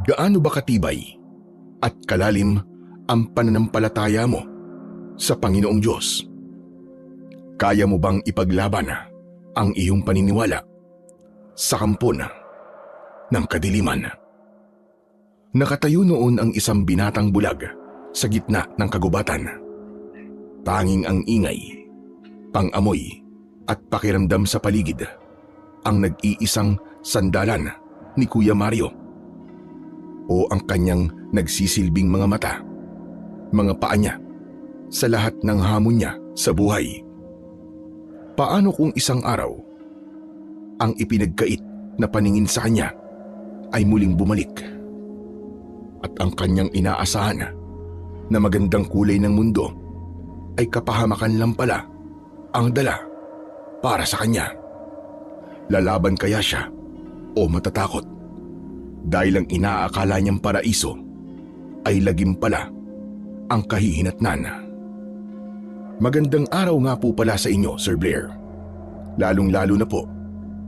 Gaano ba katibay at kalalim ang pananampalataya mo sa Panginoong Diyos? Kaya mo bang ipaglaban ang iyong paniniwala sa kampo ng kadiliman? Nakatayo noon ang isang binatang bulag sa gitna ng kagubatan. Tanging ang ingay, pang-amoy at pakiramdam sa paligid ang nag-iisang sandalan ni Kuya Mario o ang kanyang nagsisilbing mga mata, mga paa niya sa lahat ng hamon niya sa buhay. Paano kung isang araw, ang ipinagkait na paningin sa kanya ay muling bumalik at ang kanyang inaasahan na magandang kulay ng mundo ay kapahamakan lang pala ang dala para sa kanya? Lalaban kaya siya o matatakot dahil ang inaakala niyang paraiso ay lagim pala ang kahihinatnan? Magandang araw nga po pala sa inyo, Sir Blair. Lalong-lalo na po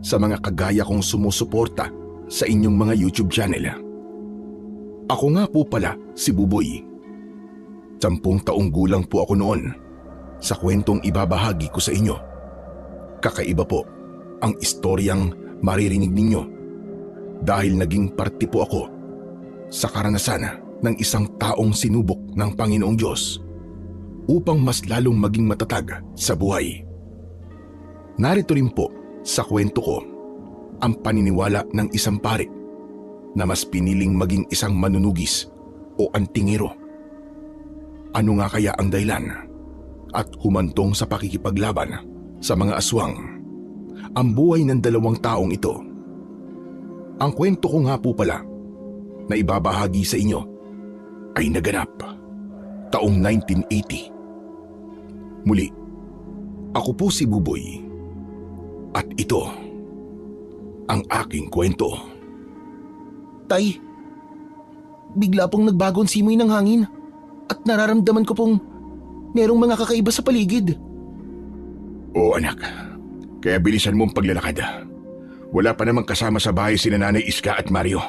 sa mga kagaya kong sumusuporta sa inyong mga YouTube channel. Ako nga po pala si Buboy. 10 taong gulang po ako noon sa kwentong ibabahagi ko sa inyo. Kakaiba po ang istoryang maririnig ninyo dahil naging parte po ako sa karanasan ng isang taong sinubok ng Panginoong Diyos upang mas lalong maging matatag sa buhay. Narito rin po sa kwento ko ang paniniwala ng isang pare na mas piniling maging isang manunugis o antingero. Ano nga kaya ang dahilan at humantong sa pakikipaglaban sa mga aswang ang buhay ng 2 taong ito? Ang kwento ko nga po pala na ibabahagi sa inyo ay naganap taong 1980. Muli, ako po si Buboy at ito ang aking kwento. Tay, bigla pong nagbago ang simoy ng hangin at nararamdaman ko pong merong mga kakaiba sa paligid. Oo anak, kaya bilisan mong paglalakad. Wala pa namang kasama sa bahay sina Nanay Iska at Mario.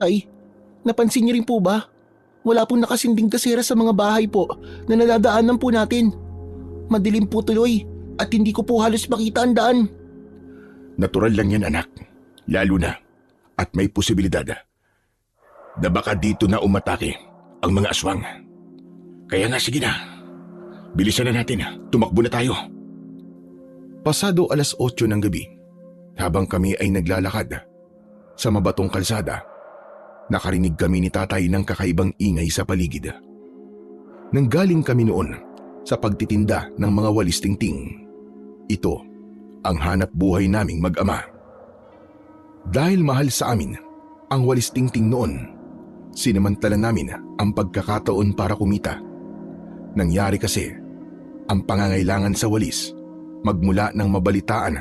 Ay, napansin niyo rin po ba? Wala pong nakasinding kasera sa mga bahay po na nadadaanan po natin. Madilim po tuloy at hindi ko po halos makita ang daan. Natural lang yan anak, lalo na at may posibilidad na baka dito na umatake ang mga aswang. Kaya nga sige na, bilisan na natin, tumakbo na tayo. Pasado 8:00 ng gabi, habang kami ay naglalakad sa mabatong kalsada, nakarinig kami ni tatay ng kakaibang ingay sa paligid. Nanggaling kami noon sa pagtitinda ng mga walis tingting. Ito ang hanap buhay naming mag-ama. Dahil mahal sa amin ang walis tingting noon, sinamantala namin ang pagkakataon para kumita. Nangyari kasi ang pangangailangan sa walis magmula ng mabalitaan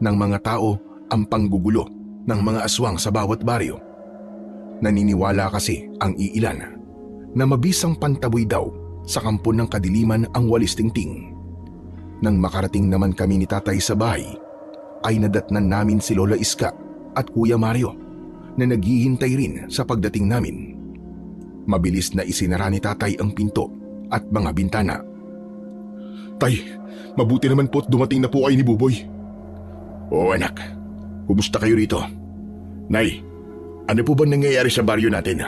ng mga tao ang panggugulo ng mga aswang sa bawat baryo. Naniniwala kasi ang iilan na mabisang pantaboy daw sa kampo ng kadiliman ang walis tingting. Nang makarating naman kami ni tatay sa bahay, ay nadatnan namin si Lola Iska at Kuya Mario na naghihintay rin sa pagdating namin. Mabilis na isinara ni tatay ang pinto at mga bintana. Tay, mabuti naman po at dumating na po kayo ni Buboy. Oo anak, kumusta kayo rito? Nay, ano po ba nangyayari sa baryo natin?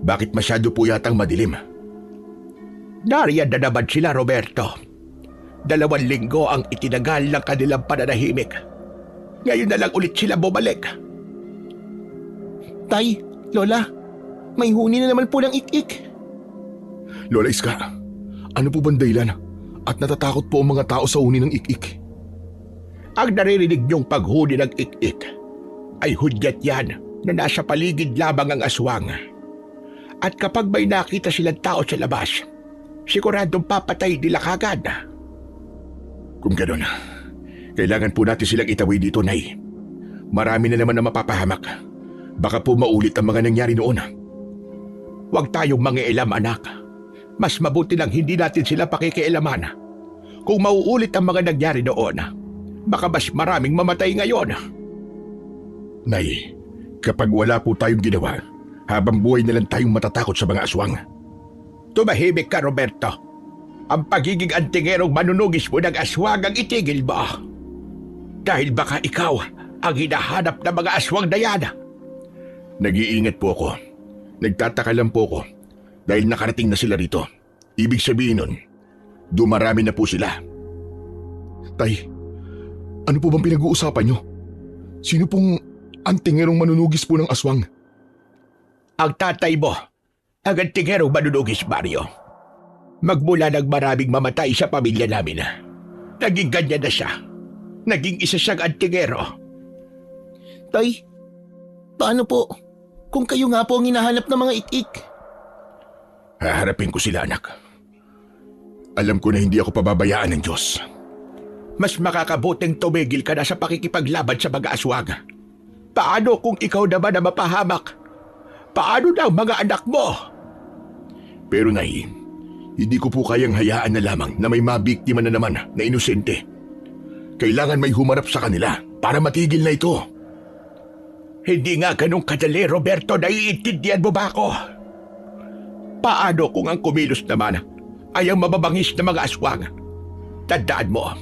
Bakit masyado po yatang madilim? Nariyan na naman sila, Roberto. 2 linggo ang itinagal ng kanilang pananahimik. Ngayon na lang ulit sila bumalik. Tay, Lola, may huni na naman po ng ik-ik. Lola Iska, ano po bang dahilan at natatakot po ang mga tao sa huni ng ik-ik? Ang naririnig niyong paghuni ng ik-ik ay hudyat yan na nasa paligid lamang ang aswang. At kapag may nakita silang tao sa labas, siguradong papatay nila kagad. Kung gano'n, kailangan po natin silang itawid dito, Nay. Marami na naman na mapapahamak. Baka po maulit ang mga nangyari noon. Huwag tayong mangialam, anak. Mas mabuti lang hindi natin sila pakikialaman. Kung mauulit ang mga nangyari noon, baka mas maraming mamatay ngayon. Nay, Kapag wala po tayong ginawa, habang buhay na lang tayong matatakot sa mga aswang. Tumahimik ka, Roberto. Ang pagiging antingerong manunugis mo ng aswang ang itigil mo. Dahil baka ikaw ang hinahanap ng mga aswang na yan. Nag-iingat po ako. Nagtataka lang po ako dahil nakarating na sila rito. Ibig sabihin nun, dumarami na po sila. Tay, ano po bang pinag-uusapan nyo? Sino pong antingerong manunugis po ng aswang? Ang tatay mo, ang antingerong manunugis, Mario. Magmula nang maraming mamatay sa pamilya namin, naging ganyan na siya. Naging isa siyang antingero. Tay, paano po? Kung kayo nga po ang hinahanap ng mga ik-ik. Haharapin ko sila, anak. Alam ko na hindi ako pababayaan ng Diyos. Mas makakabuting tumigil ka na sa pakikipaglaban sa mga aswang. Paano kung ikaw naman na mapahamak? Paano na ang mga anak mo? Pero Nay, hindi ko po kayang hayaan na lamang na may mabiktima na naman na inosente. Kailangan may humarap sa kanila para matigil na ito. Hindi nga ganun kadali, Roberto. Naiintindihan mo ba ako? Paano kung ang kumilos naman ay ang mababangis na mga aswang? Tandaan mo,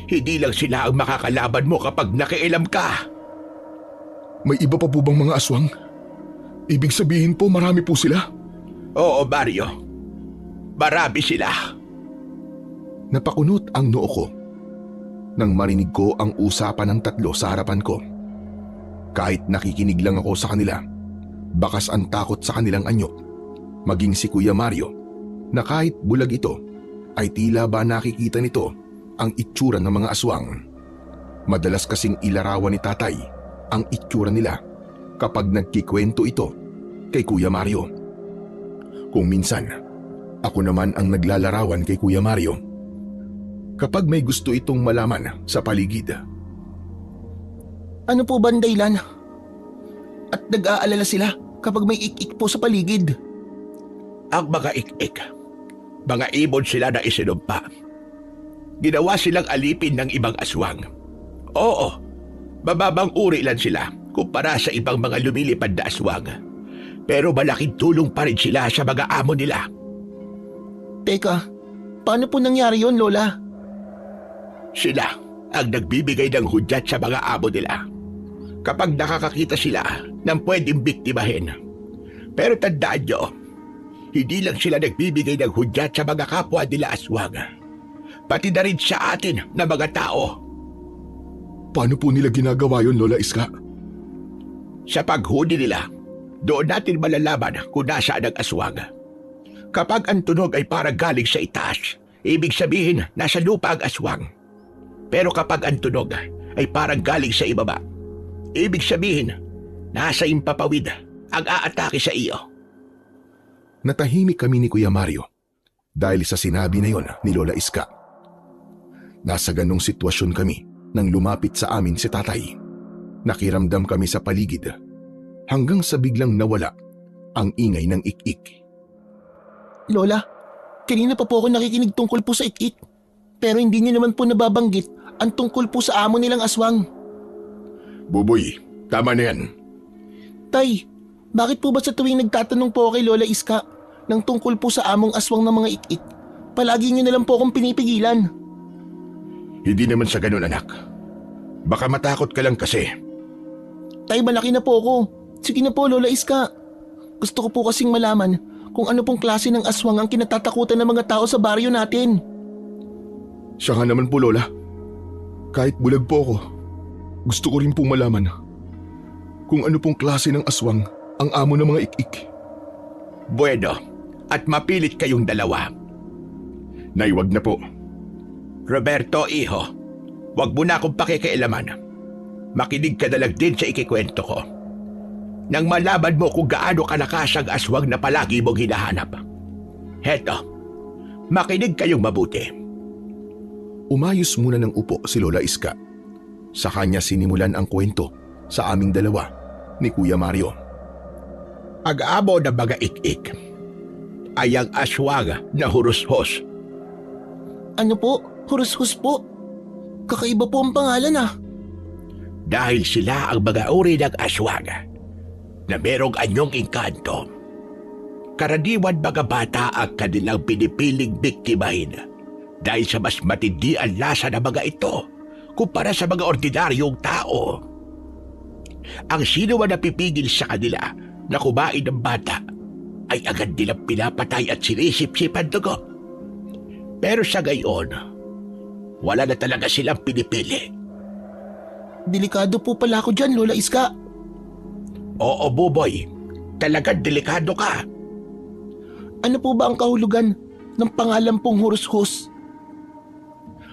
hindi lang sila ang makakalaban mo kapag nakialam ka. May iba pa po bang mga aswang? Ibig sabihin po marami po sila? Oo, Mario. Marami sila. Napakunot ang noo ko nang marinig ko ang usapan ng tatlo sa harapan ko. Kahit nakikinig lang ako sa kanila, bakas ang takot sa kanilang anyo. Maging si Kuya Mario, na kahit bulag ito, ay tila ba nakikita nito ang itsura ng mga aswang. Madalas kasing ilarawan ni tatay ang itsura nila kapag nagkikwento ito kay Kuya Mario. Kung minsan, ako naman ang naglalarawan kay Kuya Mario kapag may gusto itong malaman sa paligid. Ano po ba ang dahilan? At nag-aalala sila kapag may ik-ik po sa paligid. Ang mga ik-ik, mga ibon sila na isinumpa. Ginawa silang alipin ng ibang aswang. Oo, mababang uri lang sila kumpara sa ibang mga lumilipad na aswang. Pero malaking tulong pa rin sila sa mga amo nila. Teka, paano po nangyari yon, Lola? Sila ang nagbibigay ng hudyat sa mga amo nila kapag nakakakita sila ng pwedeng biktimahin. Pero tandaan nyo, hindi lang sila nagbibigay ng hudyat sa mga kapwa nila aswang, pati na rin sa atin na mga tao. Paano po nila ginagawa yon, Lola Iska? Sa paghuli nila, doon natin malalaman kung nasaan ang aswang. Kapag ang tunog ay parang galing sa itaas, ibig sabihin nasa lupa ang aswang. Pero kapag ang tunog ay parang galing sa ibaba, ibig sabihin nasa impapawid ang aatake sa iyo. Natahimik kami ni Kuya Mario dahil sa sinabi na yon ni Lola Iska. Nasa ganong sitwasyon kami nang lumapit sa amin si tatay. Nakiramdam kami sa paligid hanggang sa biglang nawala ang ingay ng ik-ik. Lola, kanina pa po ako nakikinig tungkol po sa ik-ik. Pero hindi niyo naman po nababanggit ang tungkol po sa amo nilang aswang. Buboy, tama na yan. Tay, bakit po ba sa tuwing nagtatanong po kay Lola Iska ng tungkol po sa among aswang ng mga ik-ik, palagi niyo na lang po akong pinipigilan? Hindi naman sa ganun, anak. Baka matakot ka lang kasi. Tay, malaki na po ako. Sige na po, Lola Iska. Gusto ko po kasing malaman kung ano pong klase ng aswang ang kinatatakutan ng mga tao sa baryo natin. Siya nga naman po, Lola. Kahit bulag po ako, gusto ko rin pong malaman kung ano pong klase ng aswang ang amo ng mga ik-ik. Bueno, at mapilit kayong dalawa. Nay, wag na po. Roberto, iho, wag mo na akong pakikialaman. Makinig ka na lang din sa ikikwento ko. Nang malaman mo kung gaano kalakas ang aswang na palagi mong hinahanap. Heto, makinig kayong mabuti. Umayos muna ng upo si Lola Iska. Sa kanya sinimulan ang kwento sa aming dalawa ni Kuya Mario. Ang amo ng mga ik-ik ay ang aswang na hurushos. Ano po? Hurushos po? Kakaiba po ang pangalan ah. Dahil sila ang mga uri ng aswang na merong anyong engkanto. Karaniwan mga bata ang kanilang pinipiling biktimahin dahil sa mas matindi ang lasa ng mga ito kumpara sa mga ordinaryong tao. Ang sino man napipigil sa kanila na kumain ng bata ay agad nilang pinapatay at sinisip-sipan dugo. Pero sa gayon, wala na talaga silang pinipili. Delikado po pala ako dyan, Lola Iska. Oo, Buboy. Talagang delikado ka. Ano po ba ang kahulugan ng pangalan pong Hurushus?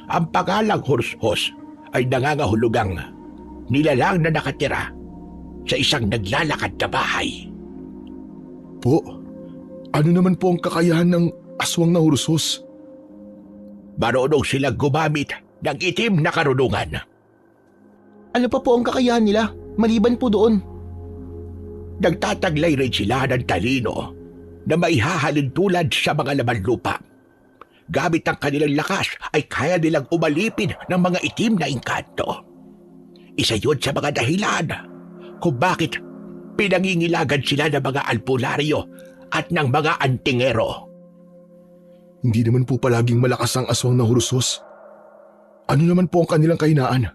Ang pangalang Hurushus ay nangangahulugang nilalang na nakatira sa isang naglalakad na bahay. Po, ano naman po ang kakayahan ng aswang na Hurushus? Marunong silang gumamit ng itim na karunungan. Ano pa po ang kakayahan nila maliban po doon? Nagtataglay rin sila ng talino na maihahalin tulad sa mga laman lupa. Gamit ang kanilang lakas ay kaya nilang umalipin ng mga itim na engkanto. Isa yun sa mga dahilan kung bakit pinangingilagan sila ng mga albularyo at ng mga antingero. Hindi naman po palaging malakas ang aswang na Hurushus. Ano naman po ang kanilang kahinaan?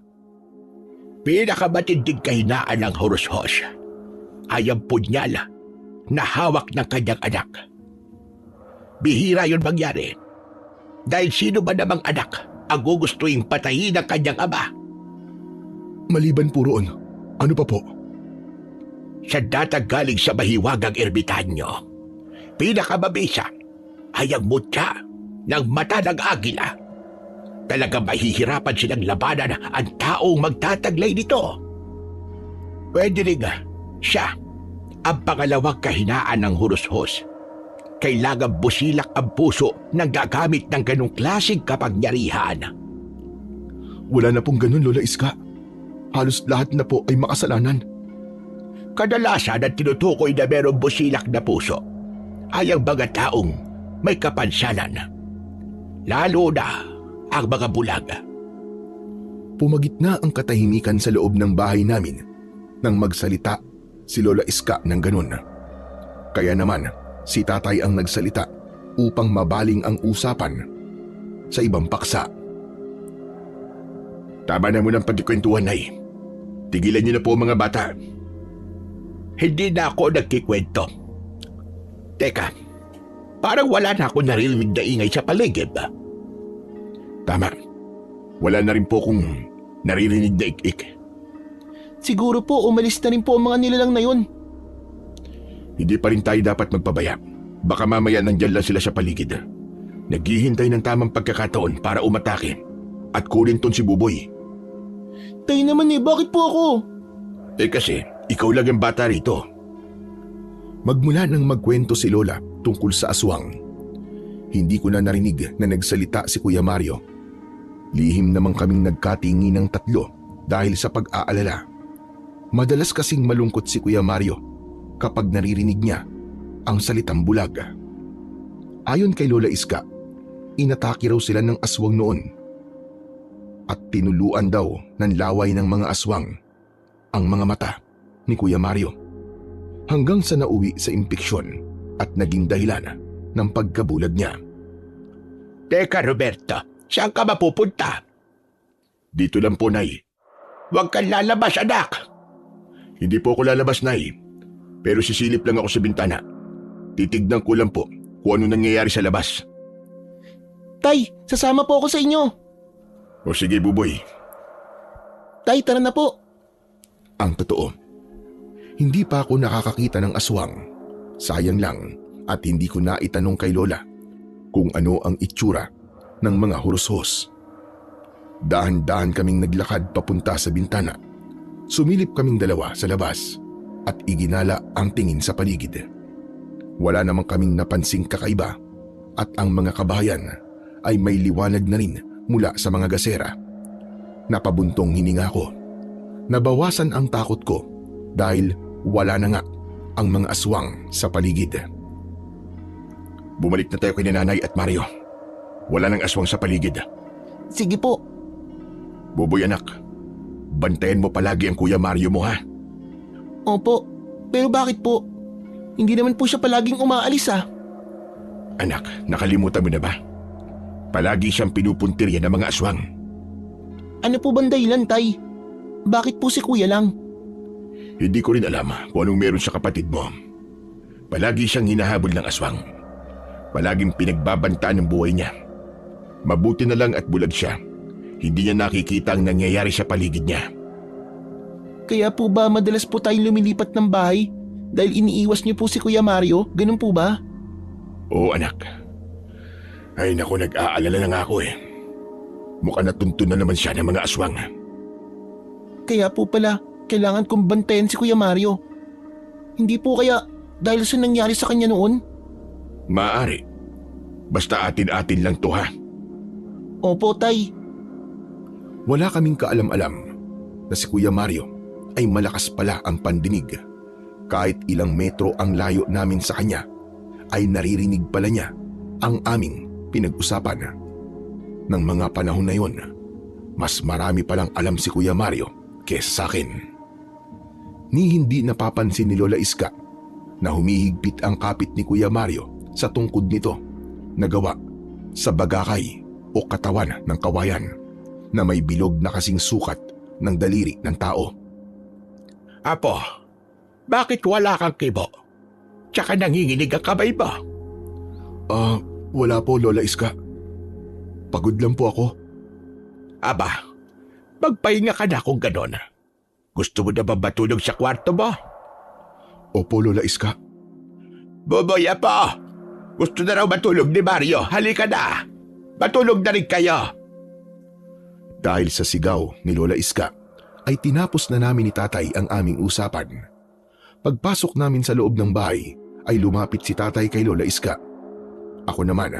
Pinakamatinding kahinaan ng Hurushus ay ang punyal na hawak ng kanyang anak. Bihira yun mangyari dahil sino ba namang anak ang gugustuhin patayin ng kanyang ama? Maliban po roon, ano pa po? Sa datang galing sa mahiwagang ermitanyo, pinakamabisa ay ang mutya ng mata ng agila. Talagang mahihirapan silang labanan ang taong magtataglay nito. Pwede rin siya ang pangalawang kahinaan ng Hurushus. Kailangan busilak ang puso ng gagamit ng ganong klaseng kapangyarihan. Wala na pong ganun, Lola Iska. Halos lahat na po ay makasalanan. Kadalasan ang tinutukoy na merong busilak na puso ay ang mga taong may kapansanan. Lalo na ang mga bulag. Pumagitna ang katahimikan sa loob ng bahay namin nang magsalita si Lola Iska ng ganun. Kaya naman, si tatay ang nagsalita upang mabaling ang usapan sa ibang paksa. Tama na munang pagkikwentuhan, Nay. Tigilan niyo na po mga bata. Hindi na ako nagkikwento. Teka, parang wala na ako naririnig na ingay sa paligid. Tama. Wala na rin po kung naririnig na ik-ik. Siguro po umalis na rin po ang mga nilalang na yun. Hindi pa rin tayo dapat magpabaya. Baka mamaya nandyan lang sila sa paligid. Naghihintay ng tamang pagkakataon para umatake at kunin ton si Buboy. Tayo naman bakit po ako? Kasi ikaw lang ang bata rito. Magmula nang magkwento si Lola tungkol sa aswang, hindi ko na narinig na nagsalita si Kuya Mario. Lihim naman kaming nagkatingi ng tatlo dahil sa pag-aalala. Madalas kasing malungkot si Kuya Mario kapag naririnig niya ang salitang bulag. Ayon kay Lola Iska, inatake raw sila ng aswang noon at tinuluan daw ng laway ng mga aswang ang mga mata ni Kuya Mario hanggang sa nauwi sa impeksyon at naging dahilan ng pagkabulag niya. Teka, Roberto, saan ka mapupunta? Dito lang po, Nay. Huwag kang lalabas, anak. Hindi po ako lalabas, Nay. Pero sisilip lang ako sa bintana. Titignan ko lang po kung ano nangyayari sa labas. Tay, sasama po ako sa inyo. O sige, Buboy. Tay, tara na po. Ang totoo, hindi pa ako nakakakita ng aswang. Sayang lang at hindi ko na itanong kay Lola kung ano ang itsura ng mga Hurushus. Dahan-dahan kaming naglakad papunta sa bintana. Sumilip kaming dalawa sa labas at iginala ang tingin sa paligid. Wala namang kaming napansing kakaiba at ang mga kabahayan ay may liwanag na rin mula sa mga gasera. Napabuntong hininga ko. Nabawasan ang takot ko dahil wala na nga ang mga aswang sa paligid. Bumalik na tayo kay Nanay at Mario. Wala nang aswang sa paligid. Sige po. Buboy anak, bantayan mo palagi ang Kuya Mario mo ha. Opo. Pero bakit po? Hindi naman po siya palaging umaalis ah. Anak, nakalimutan mo na ba? Palagi siyang pinupuntirya ng mga aswang. Ano po bang dahilan, Tay? Bakit po si Kuya lang? Hindi ko rin alam kung anong meron sa kapatid mo. Palagi siyang hinahabol ng aswang. Palaging pinagbabantaan ng buhay niya. Mabuti na lang at bulag siya. Hindi niya nakikita ang nangyayari sa paligid niya. Kaya po ba madalas po tayong lumilipat ng bahay dahil iniiwas niyo po si Kuya Mario? Ganun po ba? Oo anak. Ay naku, nag-aalala na nga ako eh. Mukhang natuntun na naman siya ng mga aswang. Kaya po pala, kailangan kong bantayan si Kuya Mario. Hindi po kaya dahil sa nangyari sa kanya noon? Maaari. Basta atin-atin lang to ha. Opo, Tay. Wala kaming kaalam-alam na si Kuya Mario ay malakas pala ang pandinig. Kahit ilang metro ang layo namin sa kanya, ay naririnig pala niya ang aming pinag-usapan. Nang mga panahon na yon, mas marami palang alam si Kuya Mario kesa sa akin. Ni hindi napapansin ni Lola Iska na humihigpit ang kapit ni Kuya Mario sa tungkod nito na gawa sa bagakay o katawan ng kawayan na may bilog na kasing sukat ng daliri ng tao. Apo, bakit wala kang kibo? Tsaka nanginginig ang kamay mo? Wala po Lola Iska. Pagod lang po ako. Aba, magpahinga ka na kung ganon. Gusto mo na ba matulog sa kwarto mo? Opo Lola Iska. Boboy Apo, gusto na raw matulog ni Mario. Halika na. Matulog na rin kayo. Dahil sa sigaw ni Lola Iska, ay tinapos na namin ni Tatay ang aming usapan. Pagpasok namin sa loob ng bahay, ay lumapit si Tatay kay Lola Iska. Ako naman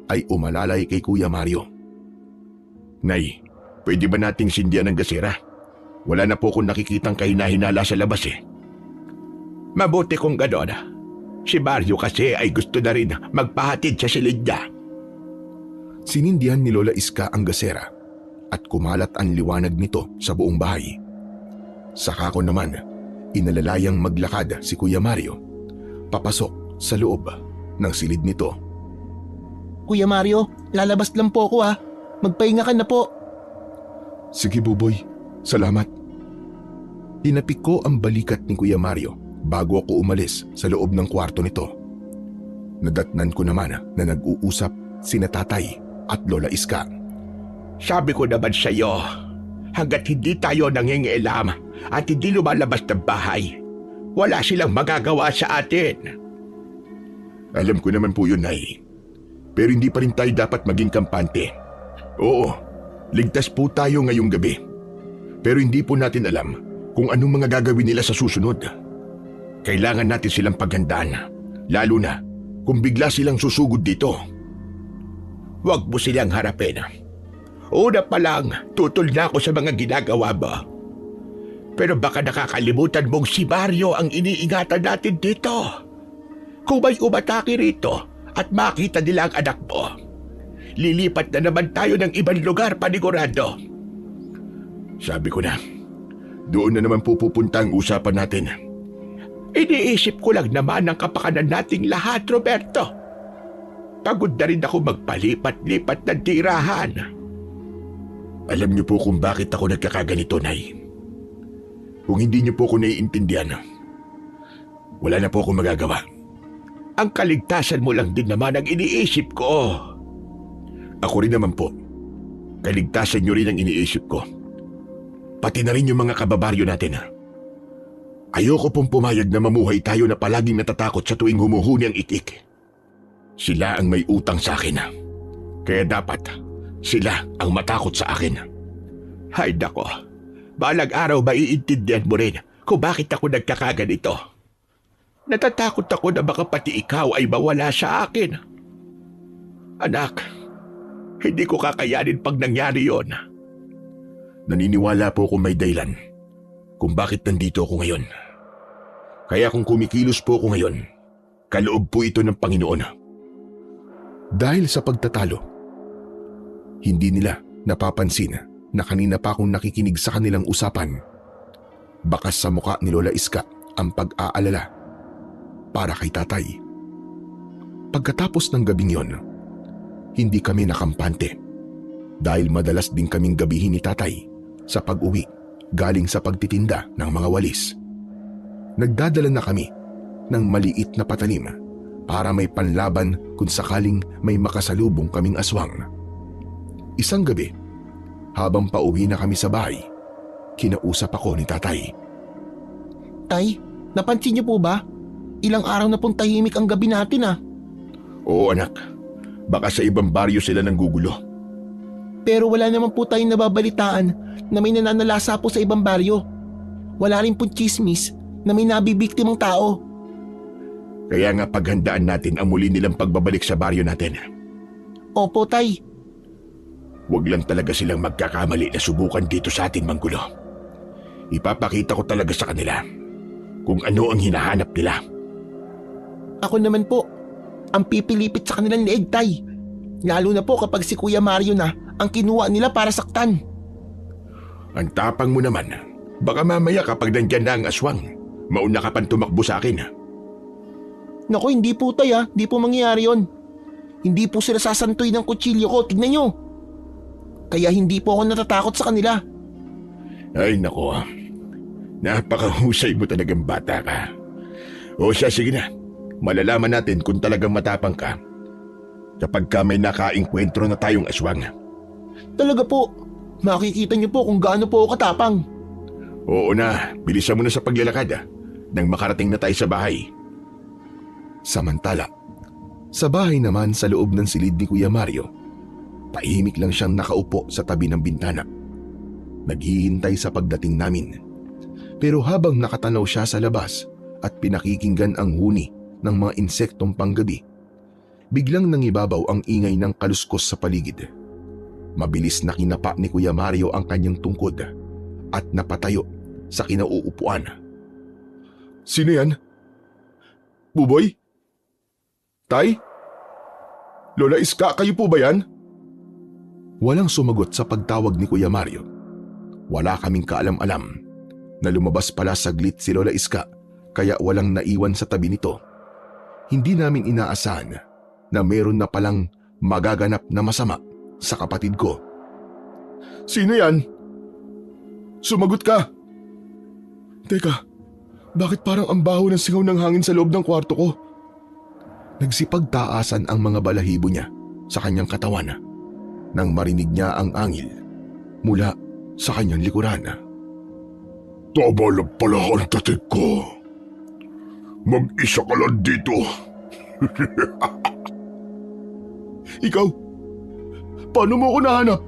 ay umalalay kay Kuya Mario. Nay, pwede ba nating sindihan ng gasera? Wala na po akong nakikitang kahinahinala sa labas eh. Mabuti kung ganon. Si Mario kasi ay gusto na rin magpahatid sa silid niya. Sinindihan ni Lola Iska ang gasera at kumalat ang liwanag nito sa buong bahay. Saka ko naman, inalalayang maglakad si Kuya Mario papasok sa loob ng silid nito. Kuya Mario, lalabas lang po ako ah. Magpahinga ka na po. Sige Buboy, salamat. Tinapik ko ang balikat ni Kuya Mario bago ako umalis sa loob ng kwarto nito. Nadatnan ko naman na nag-uusap sina Tatay at Lola Iska. Sabi ko naman sa iyo, hanggat hindi tayo nangingialam at hindi lumalabas ng bahay, wala silang magagawa sa atin. Alam ko naman po yun, Nay. Pero hindi pa rin tayo dapat maging kampante. Oo, ligtas po tayo ngayong gabi. Pero hindi po natin alam kung anong mga gagawin nila sa susunod. Kailangan natin silang paghandaan, lalo na kung bigla silang susugod dito. Huwag mo silang harapin. Una pa lang, tutol na ako sa mga ginagawa mo. Pero baka nakakalimutan mong si Mario ang iniingatan natin dito. Kung may umatake rito at makita nila ang anak mo, lilipat na naman tayo ng ibang lugar panigurado. Sabi ko na, doon na naman po pupunta ang usapan natin. Iniisip ko lang naman ang kapakanan nating lahat, Roberto. Pagod na rin ako magpalipat-lipat ng tirahan. Alam niyo po kung bakit ako nagkakaganito, Nay. Kung hindi niyo po ako naiintindihan, wala na po akong magagawa. Ang kaligtasan mo lang din naman ang iniisip ko. Ako rin naman po. Kaligtasan niyo rin ang iniisip ko. Pati na rin yung mga kababaryo natin. Ayoko pong pumayag na mamuhay tayo na palaging natatakot sa tuwing humuhuni ang itik. Sila ang may utang sa akin. Kaya dapat sila ang matakot sa akin. Hay nako, balang araw maiintindihan mo rin kung bakit ako nagkakaganito. Natatakot ako na baka pati ikaw ay mawala sa akin. Anak, hindi ko kakayanin pag nangyari yon. Naniniwala po kung may dahilan kung bakit nandito ako ngayon. Kaya kung kumikilos po ako ngayon, kaloob po ito ng Panginoon. Dahil sa pagtatalo, hindi nila napapansin na kanina pa akong nakikinig sa kanilang usapan. Bakas sa muka ni Lola Iska ang pag-aalala para kay tatay. Pagkatapos ng gabing yon, hindi kami nakampante dahil madalas din kaming gabihin ni tatay sa pag-uwi galing sa pagtitinda ng mga walis. Nagdadala na kami ng maliit na patalim para may panlaban kung sakaling may makasalubong kaming aswang. Isang gabi, habang pauwi na kami sa bahay, kinausap ako ni tatay. Tay, napansin niyo po ba? Ilang araw na pong tahimik ang gabi natin ah. Oo anak, baka sa ibang baryo sila nanggugulo. Pero wala naman po tayong nababalitaan na may nananalasa po sa ibang baryo. Wala rin pong chismis na may nabibiktimang tao. Kaya nga paghandaan natin ang muli nilang pagbabalik sa baryo natin. Opo, Tay. Huwag lang talaga silang magkakamali na subukan dito sa atin manggulo. Ipapakita ko talaga sa kanila kung ano ang hinahanap nila. Ako naman po, ang pipilipit sa kanilang leeg, Tay. Lalo na po kapag si Kuya Mario na ang kinuha nila para saktan. Ang tapang mo naman. Baka mamaya kapag nandyan na ang aswang, mauna ka pang tumakbo sa akin. Naku, hindi po, Tay ha. Hindi po mangyayari yon. Hindi po sila sasantoy ng kutsilyo ko. Tignan nyo. Kaya hindi po ako natatakot sa kanila. Ay nako, napakahusay mo talagang bata ka. O siya, sige na. Malalaman natin kung talagang matapang ka kapag ka may nakaengkwentro na tayong aswang. Talaga po. Makikita niyo po kung gaano po ako katapang. Oo na, bilisan mo na sa paglalakad nang makarating na tayo sa bahay. Samantala, sa bahay naman sa loob ng silid ni Kuya Mario, tahimik lang siyang nakaupo sa tabi ng bintana. Naghihintay sa pagdating namin. Pero habang nakatanaw siya sa labas at pinakikinggan ang huni ng mga insektong panggabi, biglang nangibabaw ang ingay ng kaluskos sa paligid. Mabilis na kinapa ni Kuya Mario ang kanyang tungkod at napatayo sa kinauupuan. Sino yan? Buboy? Tay? Lola Iska, kayo po ba yan? Walang sumagot sa pagtawag ni Kuya Mario. Wala kaming kaalam-alam na lumabas pala saglit si Lola Iska kaya walang naiwan sa tabi nito. Hindi namin inaasahan na meron na palang magaganap na masama sa kapatid ko. Sino yan? Sumagot ka! Teka, bakit parang ang baho ng singaw ng hangin sa loob ng kwarto ko? Nagsipagtaasan ang mga balahibo niya sa kanyang katawan nang marinig niya ang angil mula sa kanyang likuran. Tama lang pala ang tatig ko. Mag-isa ka lang dito. Ikaw? Paano mo ako nahanap?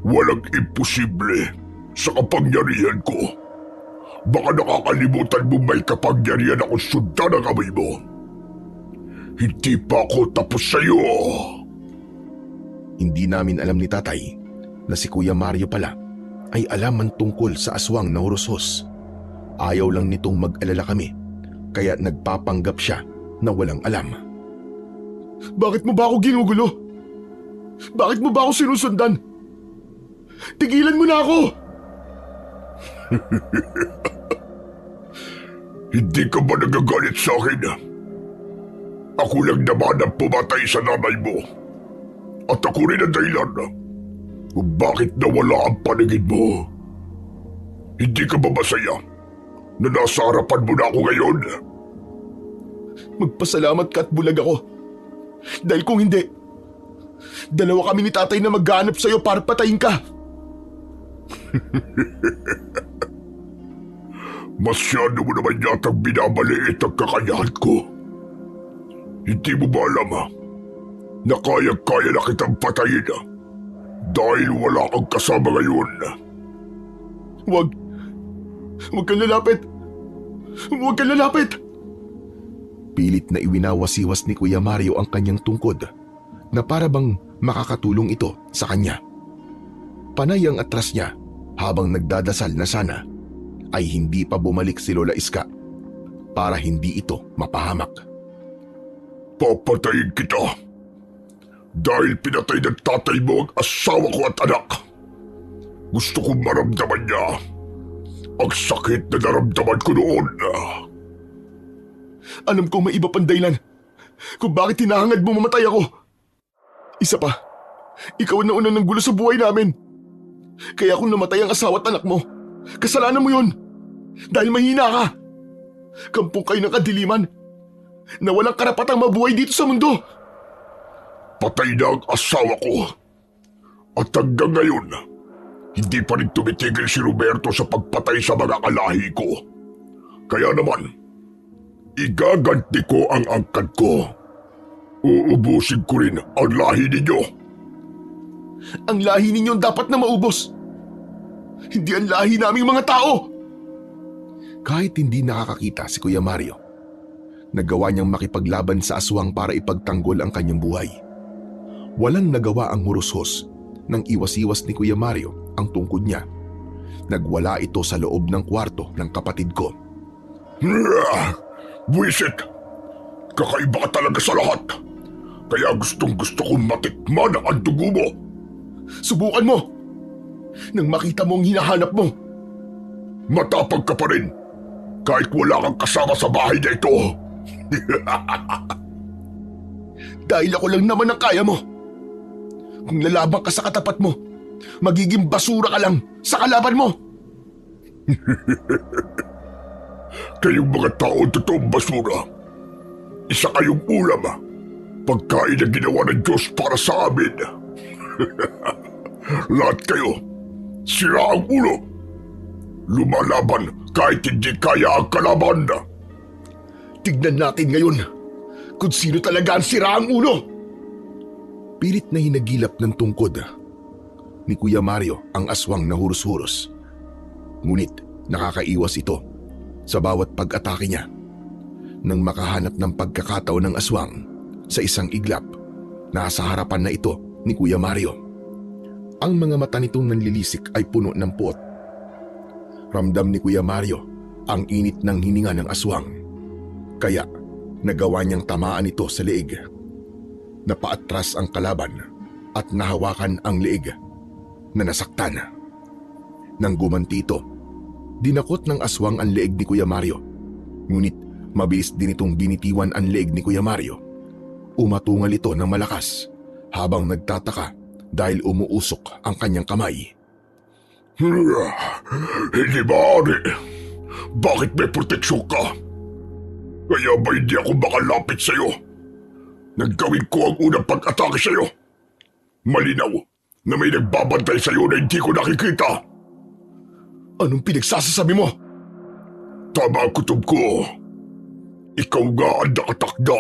Walang imposible sa kapangyarihan ko. Baka nakakalimutan mo may kapangyarihan akong sundan ang amoy mo. Hindi pa ako tapos sa'yo. Hindi namin alam ni tatay na si Kuya Mario pala ay alam man tungkol sa aswang na hurushos. Ayaw lang nitong mag-alala kami kaya nagpapanggap siya na walang alam. Bakit mo ba ako ginugulo? Bakit mo ba ako sinusundan? Tigilan mo na ako! Hindi ka ba nagagalit sa akin? Ako lang naman ang pumatay sa nanay mo. At ako rin ang dahilan kung bakit nawala ang paningin mo. Hindi ka ba masaya na nasa harapan mo na ako ngayon? Magpasalamat ka at bulag ako. Dahil kung hindi, dalawa kami ni tatay na maghanap sa'yo para patayin ka. Masyado mo naman yatang binabaliit ang kakayahan ko. Hindi mo ba alam na kaya-kaya na kitang patayin dahil wala kang kasama ngayon? Huwag kang lalapit! Huwag kang lalapit! Pilit na iwinawasiwas ni Kuya Mario ang kanyang tungkod na para bang makakatulong ito sa kanya. Panay ang atras niya habang nagdadasal na sana ay hindi pa bumalik si Lola Iska para hindi ito mapahamak. Papatayin kita dahil pinatay ng tatay mo ang asawa ko at anak. Gusto kong maramdaman niya Ang sakit na naramdaman ko noon. Alam kong may iba pang dahilan kung bakit hinahangad mo mamatay ako. Isa pa, ikaw ang nauna ng gulo sa buhay namin. Kaya kung namatay ang asawa at anak mo, kasalanan mo yun. Dahil mahina ka. Kampong kayo ng kadiliman na walang karapatang mabuhay dito sa mundo. Patay na ang asawa ko. At hanggang ngayon, hindi pa rin tumitigil si Roberto sa pagpatay sa mga kalahi ko. Kaya naman, igaganti ko ang angkan ko. Uubusin ko rin ang lahi ninyo. Ang lahi ninyo dapat na maubos. Hindi ang lahi naming mga tao. Kahit hindi nakakakita si Kuya Mario, nagawa niyang makipaglaban sa aswang para ipagtanggol ang kanyang buhay. Walang nagawa ang hurushos nang iwas-iwas ni Kuya Mario ang tungkod niya. Nagwala ito sa loob ng kwarto ng kapatid ko. Buwisit! Kakaiba ka talaga sa lahat. Kaya gustong-gusto kong matikman ang dugo mo. Subukan mo! Nang makita mo ang hinahanap mo. Matapag ka pa rin. Kahit wala kang kasama sa bahay na ito. Dahil ako lang naman ang kaya mo. Kung lalaban ka sa katapat mo, magiging basura ka lang sa kalaban mo. Kayong mga tao totoong basura. Isa kayong ulam. Pagkain na ginawa ng Diyos para sa amin. Lahat kayo, sira ang ulo. Lumalaban kahit hindi kaya ang kalaban. Tignan natin ngayon kung sino talaga ang sira ang ulo. Pilit na hinagilap ng tungkod ni Kuya Mario ang aswang na hurus-hurus. Ngunit nakakaiwas ito sa bawat pag-atake niya. Nang makahanap ng pagkakataon ng aswang sa isang iglap, nasa harapan na ito ni Kuya Mario. Ang mga mata nitong nanlilisik ay puno ng puot. Ramdam ni Kuya Mario ang init ng hininga ng aswang. Kaya nagawa niyang tamaan ito sa leeg. Napaatras ang kalaban at nahawakan ang leeg na nasaktan. Nang gumanti ito, dinakot ng aswang ang leeg ni Kuya Mario. Ngunit mabilis din itong binitiwan ang leeg ni Kuya Mario. Umatungal ito ng malakas habang nagtataka dahil umuusok ang kanyang kamay. Hindi maaari. Bakit may proteksyon ka? Kaya ba hindi ako makalapit sa'yo? Naggawin ko ang unang pag-atake sa'yo. Malinaw na may nagbabantay sa'yo na hindi ko nakikita. Anong pinagsasasabi mo? Tama ang kutob ko. Ikaw nga ang nakatakda.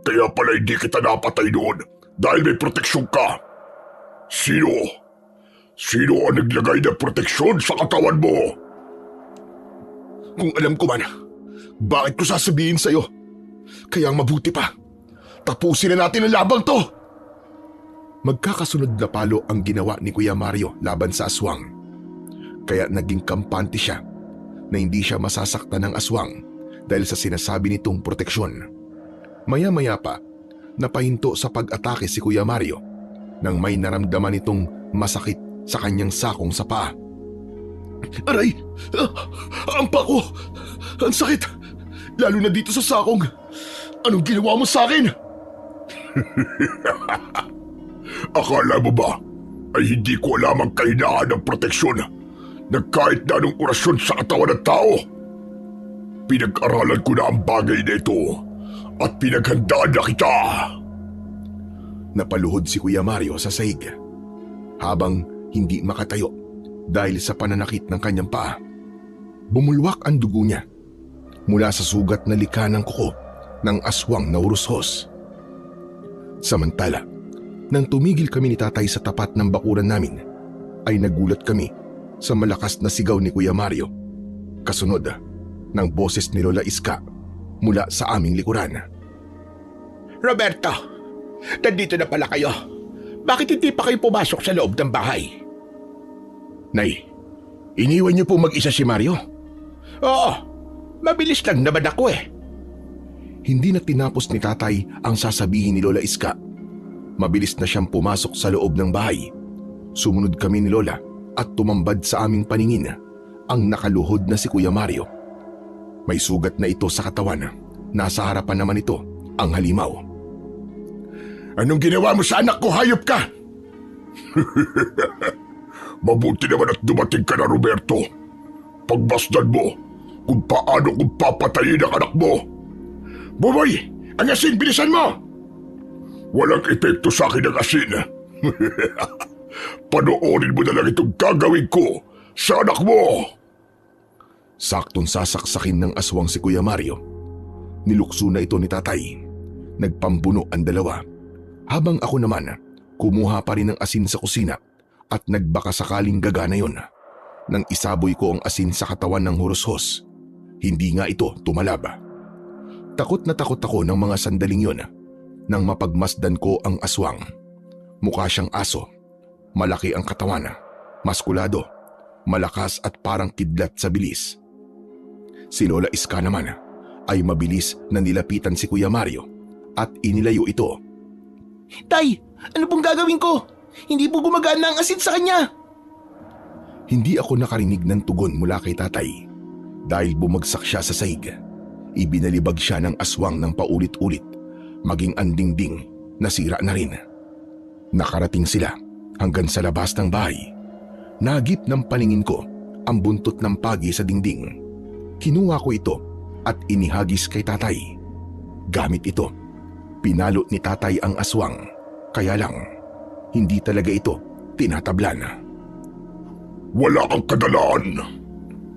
Kaya pala hindi kita napatay noon dahil may proteksyon ka. Sino? Sino ang naglagay ng proteksyon sa katawan mo? Kung alam ko man, bakit ko sasabihin sa'yo? Kaya mabuti pa, tapusin na natin ang labang to! Magkakasunod na palo ang ginawa ni Kuya Mario laban sa aswang. Kaya naging kampante siya na hindi siya masasaktan ng aswang dahil sa sinasabi nitong proteksyon. Maya-maya pa, napahinto sa pag-atake si Kuya Mario nang may naramdaman itong masakit sa kanyang sakong sa paa. Aray! Ang paa ko! Ang sakit! Lalo na dito sa sakong! Anong ginawa mo sa akin? Akala mo ba ay hindi ko alam ang kahinaan ng proteksyon na kahit na anong orasyon sa katawan ng tao? Pinag-aralan ko na ang bagay na ito at pinaghandaan na kita. Napaluhod si Kuya Mario sa sahig habang hindi makatayo dahil sa pananakit ng kanyang paa. Bumulwak ang dugo niya mula sa sugat na likha ng kuko ng aswang na urushos. Samantala, nang tumigil kami ni Tatay sa tapat ng bakuran namin, ay nagulat kami sa malakas na sigaw ni Kuya Mario. Kasunod ng boses ni Lola Iska mula sa aming likuran. Roberto, nandito na pala kayo. Bakit hindi pa kayo pumasok sa loob ng bahay? Nay, iniwan niyo po mag-isa si Mario? Oo, mabilis lang naman ako eh. Hindi na tinapos ni Tatay ang sasabihin ni Lola Iska. Mabilis na siyang pumasok sa loob ng bahay. Sumunod kami ni Lola at tumambad sa aming paningin ang nakaluhod na si Kuya Mario. May sugat na ito sa katawan. Nasa harapan naman ito ang halimaw. Anong ginawa mo sa anak ko, hayop ka? Mabuti naman at dumating ka na, Roberto. Pagbasdan mo kung paano kung papatayin ang anak mo. Buboy, ang asin, bilisan mo! Walang epekto sa akin ang asin. Panoorin mo na lang itong gagawin ko sa anak mo. Saktong sasaksakin ng aswang si Kuya Mario. Nilukso na ito ni tatay. Nagpambuno ang dalawa. Habang ako naman, kumuha pa rin ng asin sa kusina at nagbaka sakaling gagana yon. Nang isaboy ko ang asin sa katawan ng hurushos, hindi nga ito tumalab. Takot na takot ako ng mga sandaling yon nang mapagmasdan ko ang aswang. Mukha siyang aso. Malaki ang katawan, maskulado, malakas at parang kidlat sa bilis. Si Lola Iska naman ay mabilis na nilapitan si Kuya Mario at inilayo ito. Tay, ano pong gagawin ko? Hindi po gumagana ang asin sa kanya. Hindi ako nakarinig ng tugon mula kay tatay dahil bumagsak siya sa sahig. Ibinalibag siya ng aswang ng paulit-ulit, maging ang dingding nasira na rin. Nakarating sila hanggang sa labas ng bahay. Nagip ng paningin ko ang buntot ng pagi sa dingding. Kinuha ko ito at inihagis kay tatay. Gamit ito, pinalo ni tatay ang aswang, kaya lang hindi talaga ito tinatablan. Wala kang kadalaan.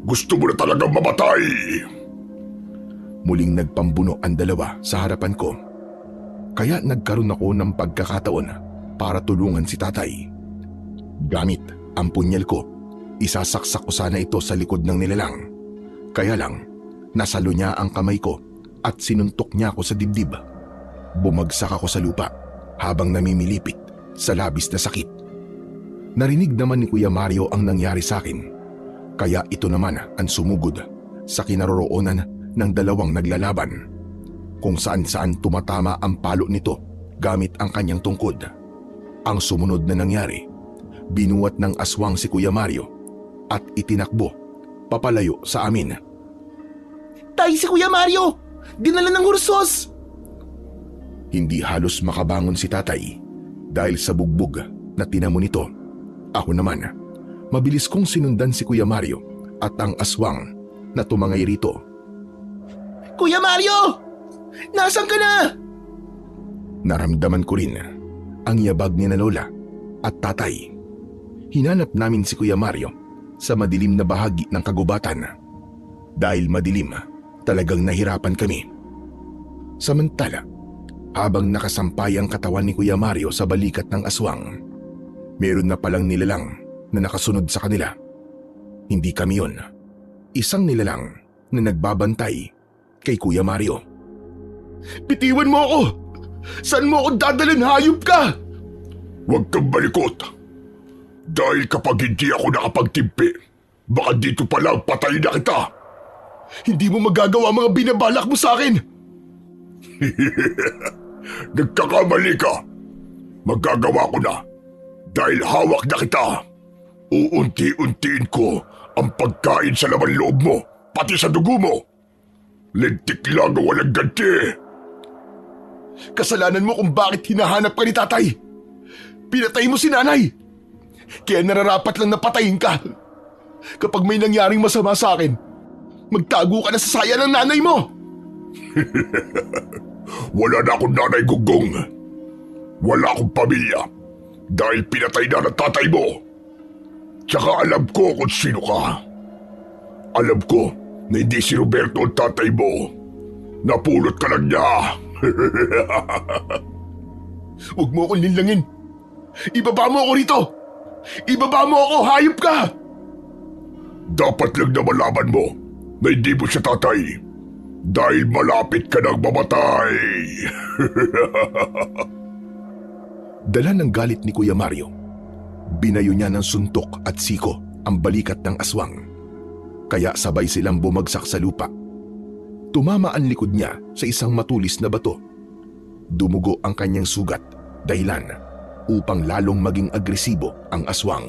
Gusto mo na talagang mamatay. Muling nagpambuno ang dalawa sa harapan ko. Kaya nagkaroon ako ng pagkakataon para tulungan si tatay. Gamit ang punyal ko, isasaksak ko sana ito sa likod ng nilalang. Kaya lang, nasalo niya ang kamay ko at sinuntok niya ako sa dibdib. Bumagsak ako sa lupa habang namimilipit sa labis na sakit. Narinig naman ni Kuya Mario ang nangyari sa akin, kaya ito naman ang sumugod sa kinaroroonan ng dalawang naglalaban. Kung saan-saan tumatama ang palo nito gamit ang kanyang tungkod. Ang sumunod na nangyari, binuwat ng aswang si Kuya Mario at itinakbo papalayo sa amin. Tay, si Kuya Mario! Dinala ng hurushos! Hindi halos makabangon si tatay dahil sa bugbog na tinamo nito. Ako naman, mabilis kong sinundan si Kuya Mario at ang aswang na tumangay rito. Kuya Mario! Nasaan ka na? Naramdaman ko rin ang yabag ni na Lola at tatay. Hinanap namin si Kuya Mario sa madilim na bahagi ng kagubatan. Dahil madilim, talagang nahirapan kami. Samantala, habang nakasampay ang katawan ni Kuya Mario sa balikat ng aswang, meron na palang nilalang na nakasunod sa kanila. Hindi kami yun. Isang nilalang na nagbabantay kay Kuya Mario. Bitiwan mo ako! Saan mo ako dadalhin, hayop ka? Huwag kang balikot. Dahil kapag hindi ako nakapagtimpi, baka dito pa lang patayin na kita. Hindi mo magagawa mga binabalak mo sa akin. Nagkakamali ka. Magagawa ko na. Dahil hawak na kita. Uunti-untiin ko ang pagkain sa laman loob mo, pati sa dugo mo. Lintik lang ang walang ganti. Kasalanan mo kung bakit hinahanap ka ni tatay. Pinatay mo si nanay. Kaya nararapat lang na patayin ka. Kapag may nangyaring masama sa akin, magtago ka na sa saya ng nanay mo. Wala na akong nanay, Gugong. Wala akong pamilya dahil pinatay na ng tatay mo. Tsaka alam ko kung sino ka. Alam ko na hindi si Roberto ang tatay mo. Napulot ka lang niya. Huwag mo akong linlangin. Ibaba mo ako rito. Ibaba mo ako, hayop ka. Dapat lang na malaman mo na hindi mo siya tatay dahil malapit ka nang mamatay. Dala ng galit ni Kuya Mario, binayo niya ng suntok at siko ang balikat ng aswang. Kaya sabay silang bumagsak sa lupa. Tumama ang likod niya sa isang matulis na bato. Dumugo ang kanyang sugat, dahilan upang lalong maging agresibo ang aswang.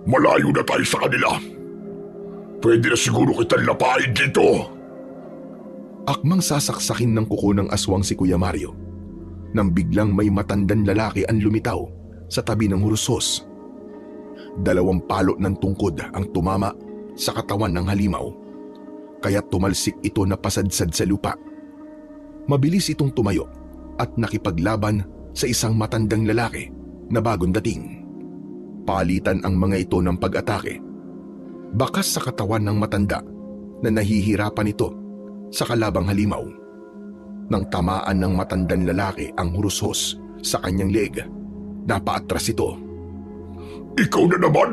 Malayo na tayo sa kanila. Pwede na siguro kitang lapain dito. Akmang sasaksakin ng kuko ng aswang si Kuya Mario nang biglang may matandang lalaki ang lumitaw sa tabi ng hurusos. 2 palo ng tungkod ang tumama sa katawan ng halimaw, kaya tumalsik ito na pasadsad sa lupa. Mabilis itong tumayo at nakipaglaban sa isang matandang lalaki na bagong dating. Palitan ang mga ito ng pag-atake. Bakas sa katawan ng matanda na nahihirapan ito sa kalabang halimaw. Nang tamaan ng matandang lalaki ang hurusos sa kanyang leeg, napaatras ito. Ikaw na naman!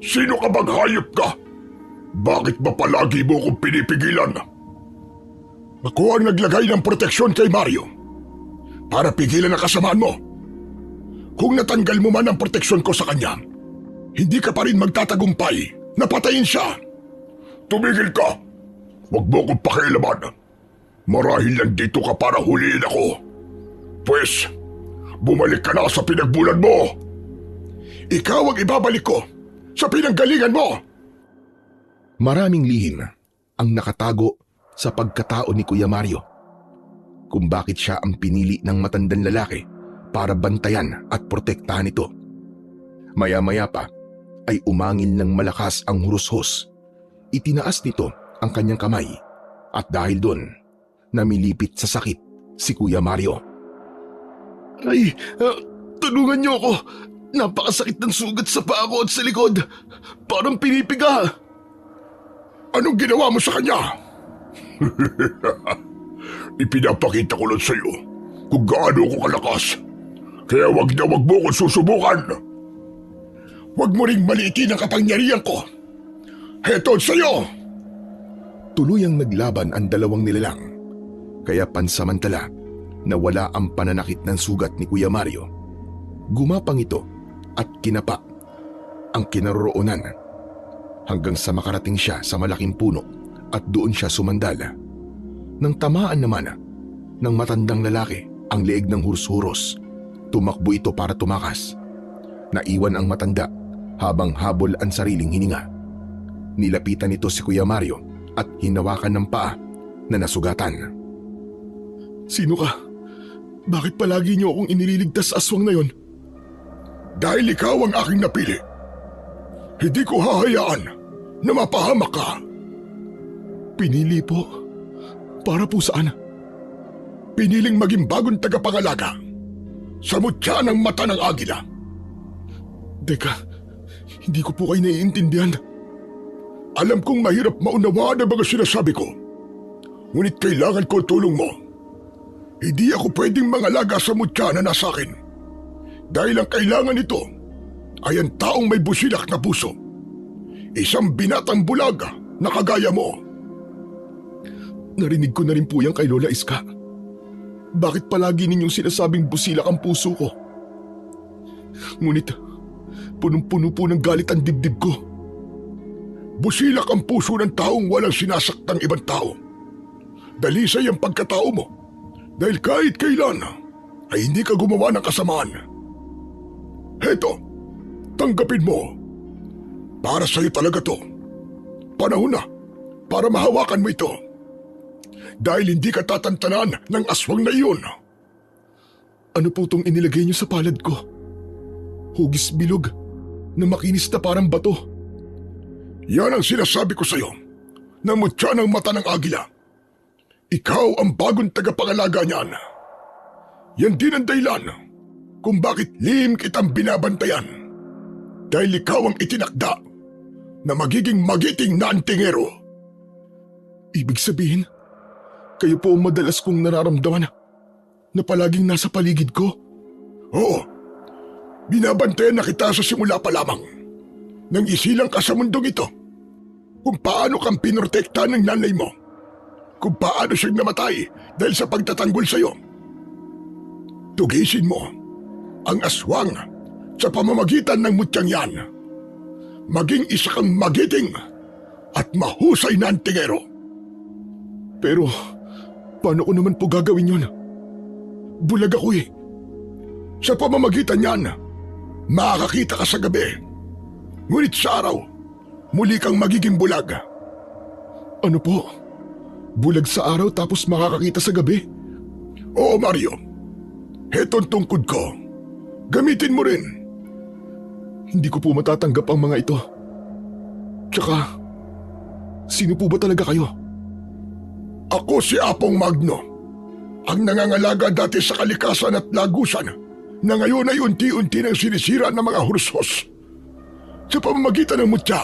Sino ka bang hayop ka? Bakit ba palagi mo akong pinipigilan? Ako ang naglagay ng proteksyon kay Mario para pigilan ang kasamaan mo. Kung natanggal mo man ang proteksyon ko sa kanya, hindi ka pa rin magtatagumpay na patayin siya. Tumigil ka! Huwag mo akong pakialaman. Marahil nandito ka para huliin ako. Pwes, bumalik ka na sa pinagbulan mo. Ikaw ang ibabalik ko sa pinanggalingan mo. Maraming lihim ang nakatago sa pagkatao ni Kuya Mario, kung bakit siya ang pinili ng matandang lalaki para bantayan at protektahan ito. Maya-maya pa ay umangil ng malakas ang hurushos. Itinaas nito ang kanyang kamay at dahil doon, namilipit sa sakit si Kuya Mario. Ay, tulungan niyo ako. Napakasakit ng sugat sa paa ko at sa likod. Parang pinipiga. Anong ginawa mo sa kanya? Ipinapakita ko lang sa iyo kung gaano ko kalakas. Kaya wag mo ko susubukan. Wag mo ring maliitin ang kapangyarihan ko. Heto sa iyo! Tuluyang naglaban ang 2 nilalang, kaya pansamantala nawala ang pananakit ng sugat ni Kuya Mario. Gumapang ito at kinapa ang kinaroroonan hanggang sa makarating siya sa malaking puno at doon siya sumandal. Nang tamaan naman ng matandang lalaki ang leeg ng hurus-huros, tumakbo ito para tumakas. Naiwan ang matanda habang habol ang sariling hininga. Nilapitan ito si Kuya Mario at hinawakan ng paa na nasugatan. Sino ka? Bakit palagi niyo akong inililigtas sa aswang na yon? Dahil ikaw ang aking napili. Hindi ko hahayaan na mapahamak ka. Pinili po? Para po saan? Piniling maging bagong tagapangalaga sa mutya ng mata ng agila. Teka, hindi ko po kayo naiintindihan. Alam kong mahirap maunawaan ang mga sinasabi ko. Ngunit kailangan ko tulong mo. Hindi ako pwedeng mangalaga sa mutya na nasa akin. Dahil ang kailangan nito ay ang taong may busilak na puso. Isang binatang bulag na kagaya mo. Narinig ko na rin po yan kay Lola Iska. Bakit palagi ninyong sinasabing busilak ang puso ko? Ngunit punong-puno po ng galit ang dibdib ko. Busilak ang puso ng taong walang sinasaktang ibang tao. Dalisay ang pagkatao mo dahil kahit kailan ay hindi ka gumawa ng kasamaan. Heto, tanggapin mo. Para sa'yo talaga to. Panahon na para mahawakan mo ito. Dahil hindi ka tatantanan ng aswang na iyon. Ano po itong inilagay niyo sa palad ko? Hugis bilog na makinis na parang bato. Yan ang sinasabi ko sa'yo na mutya ng mata ng agila. Ikaw ang bagong tagapangalaga niyan. Yan din ang dahilan kung bakit lihim kitang binabantayan. Dahil ikaw ang itinakda na magiging magiting na antingero. Ibig sabihin, kayo po ang madalas kong nararamdaman na palaging nasa paligid ko? Oo. Binabantayan na kita sa simula pa lamang. Nang isilang ka sa mundong ito, kung paano kang pinortekta ng nanay mo, kung paano siyang namatay dahil sa pagtatanggol sa iyo. Tugisin mo ang aswang sa pamamagitan ng mutyang yan. Maging isa kang magiting at mahusay na antingero. Pero paano ko naman po gagawin yun? Bulag ako eh. Sa pamamagitan yan, makakakita ka sa gabi. Ngunit sa araw, muli kang magiging bulag. Ano po? Bulag sa araw tapos makakakita sa gabi? Oo, Mario. Hetong tungkod ko. Gamitin mo rin. Hindi ko po matatanggap ang mga ito. Tsaka, sino po ba talaga kayo? Ako si Apong Magno, ang nangangalaga dati sa kalikasan at lagusan na ngayon ay unti-unti nang sinisira ng mga hursos. Sa pamamagitan ng mutya,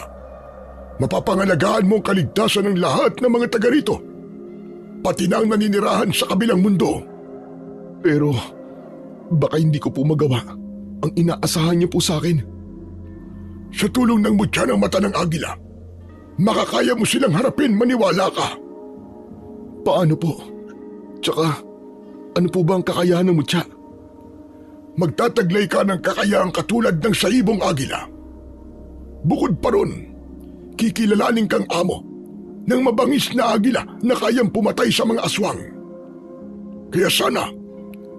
mapapangalagaan mo ang kaligtasan ng lahat ng mga taga rito, pati na ang naninirahan sa kabilang mundo. Pero baka hindi ko po magawa ang inaasahan niyo po sa akin. Sa tulong ng mutya ng mata ng agila, makakaya mo silang harapin, maniwala ka. Paano po? Tsaka, ano po ba ang kakayahan ng mutya? Magtataglay ka ng kakayahang katulad ng saibong agila. Bukod pa ron, kikilalanin kang amo ng mabangis na agila na kayang pumatay sa mga aswang. Kaya sana,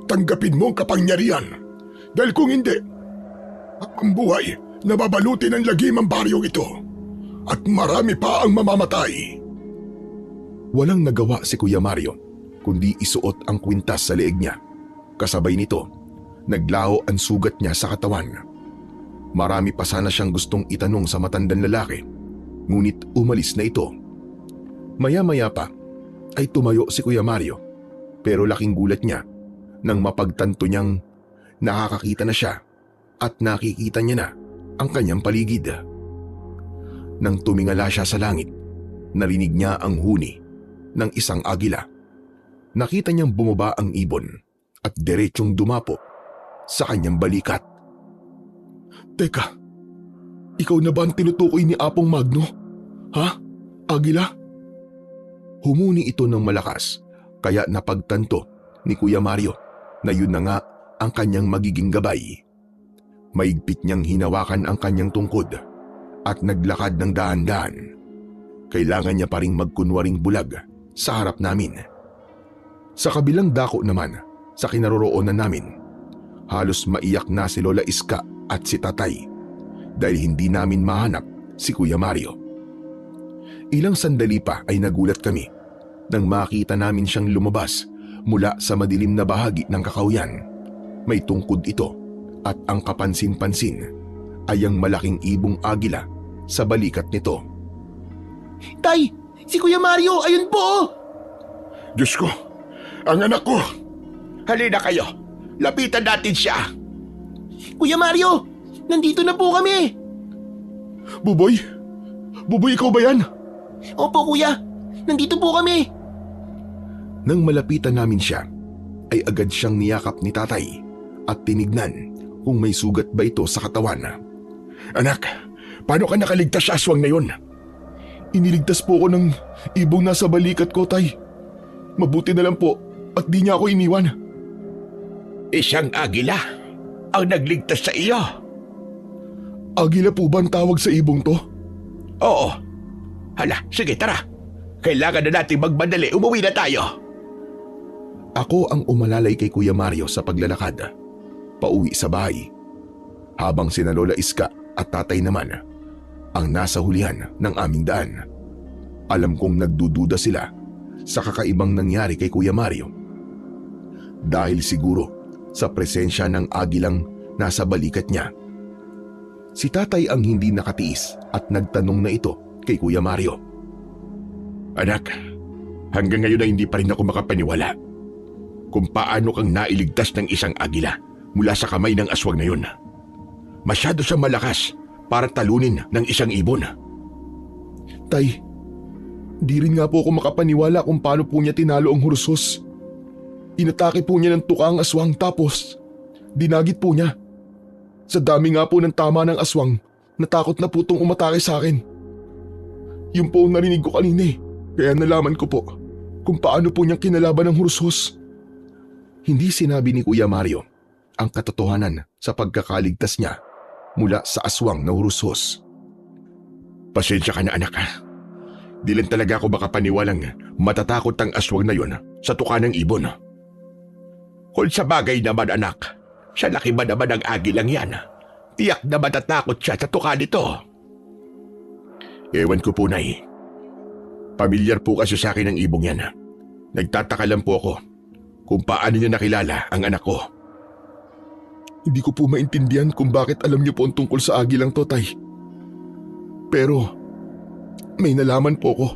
tanggapin mo ang kapangyarihan dahil kung hindi, ang buhay na babalutin ng lagim ang baryong ito at marami pa ang mamamatay. Walang nagawa si Kuya Mario kundi isuot ang kwintas sa leeg niya. Kasabay nito, naglaho ang sugat niya sa katawan. Marami pa sana siyang gustong itanong sa matandang lalaki, ngunit umalis na ito. Maya-maya pa ay tumayo si Kuya Mario, pero laking gulat niya nang mapagtanto niyang nakakakita na siya at nakikita niya na ang kanyang paligid. Nang tumingala siya sa langit, narinig niya ang huni ng isang agila. Nakita niyang bumaba ang ibon at diretsong dumapo sa kanyang balikat. Teka, ikaw na ba ang tinutukoy ni Apong Magno? Ha? Agila? Humuni ito ng malakas kaya napagtanto ni Kuya Mario na yun na nga ang kanyang magiging gabay. Maigpit niyang hinawakan ang kanyang tungkod at naglakad ng dahan-dahan. Kailangan niya pa ring magkunwaring bulag sa harap namin. Sa kabilang dako naman, sa kinaroroonan namin, halos maiyak na si Lola Iska at si Tatay dahil hindi namin mahanap si Kuya Mario. Ilang sandali pa ay nagulat kami nang makita namin siyang lumabas mula sa madilim na bahagi ng kakauyan. May tungkod ito at ang kapansin-pansin ay ang malaking ibong agila sa balikat nito. Tay! Si Kuya Mario! Ayun po! Diyos ko, ang anak ko! Halina kayo! Lapitan natin siya! Kuya Mario! Nandito na po kami! Buboy? Buboy, ikaw ba yan? Opo kuya! Nandito po kami! Nang malapitan namin siya, ay agad siyang niyakap ni Tatay at tinignan kung may sugat ba ito sa katawan. Anak, paano ka nakaligtas sa aswang na yun? Iniligtas po ako ng ibong nasa balikat ko, Tay. Mabuti na lang po at di niya ako iniwan. Isang agila ang nagligtas sa iyo. Agila po ba ang tawag sa ibong to? Oo. Hala, sige tara. Kailangan na natin magmadali. Umuwi na tayo. Ako ang umalalay kay Kuya Mario sa paglalakad, pauwi sa bahay, habang sina Lola Iska at Tatay naman ang nasa hulihan ng aming daan. Alam kong nagdududa sila sa kakaibang nangyari kay Kuya Mario. Dahil siguro sa presensya ng agilang nasa balikat niya. Si Tatay ang hindi nakatiis at nagtanong na ito kay Kuya Mario. Anak, hanggang ngayon ay hindi pa rin ako makapaniwala kung paano kang nailigtas ng isang agila mula sa kamay ng aswang na yun. Masyado siyang malakas para talunin ng isang ibon. Tay, di rin nga po ako makapaniwala kung paano po niya tinalo ang hursos. Inatake po niya ng tuka ang aswang tapos dinagit po niya. Sa dami nga po ng tama ng aswang, natakot na po itong umatake sa akin. Yun po ang narinig ko kanina kaya nalaman ko po kung paano po niyang kinalaban ng hursos. Hindi sinabi ni Kuya Mario ang katotohanan sa pagkakaligtas niya mula sa aswang na hursos. Pasensya ka na anak ha. Di lang talaga ako makapaniwalang matatakot ang aswang na yon sa tuka ng ibon. Kung sa bagay naman anak, sa laki ba naman ang agilang yan? Tiyak na matatakot siya sa tuka nito. Ewan ko po, Nay. Pamilyar po kasi sa akin ang ibong yan. Nagtataka lang po ako kung paano niya nakilala ang anak ko. Hindi ko po maintindihan kung bakit alam niyo po ang tungkol sa agilang to, Tay. Pero may nalaman po ko.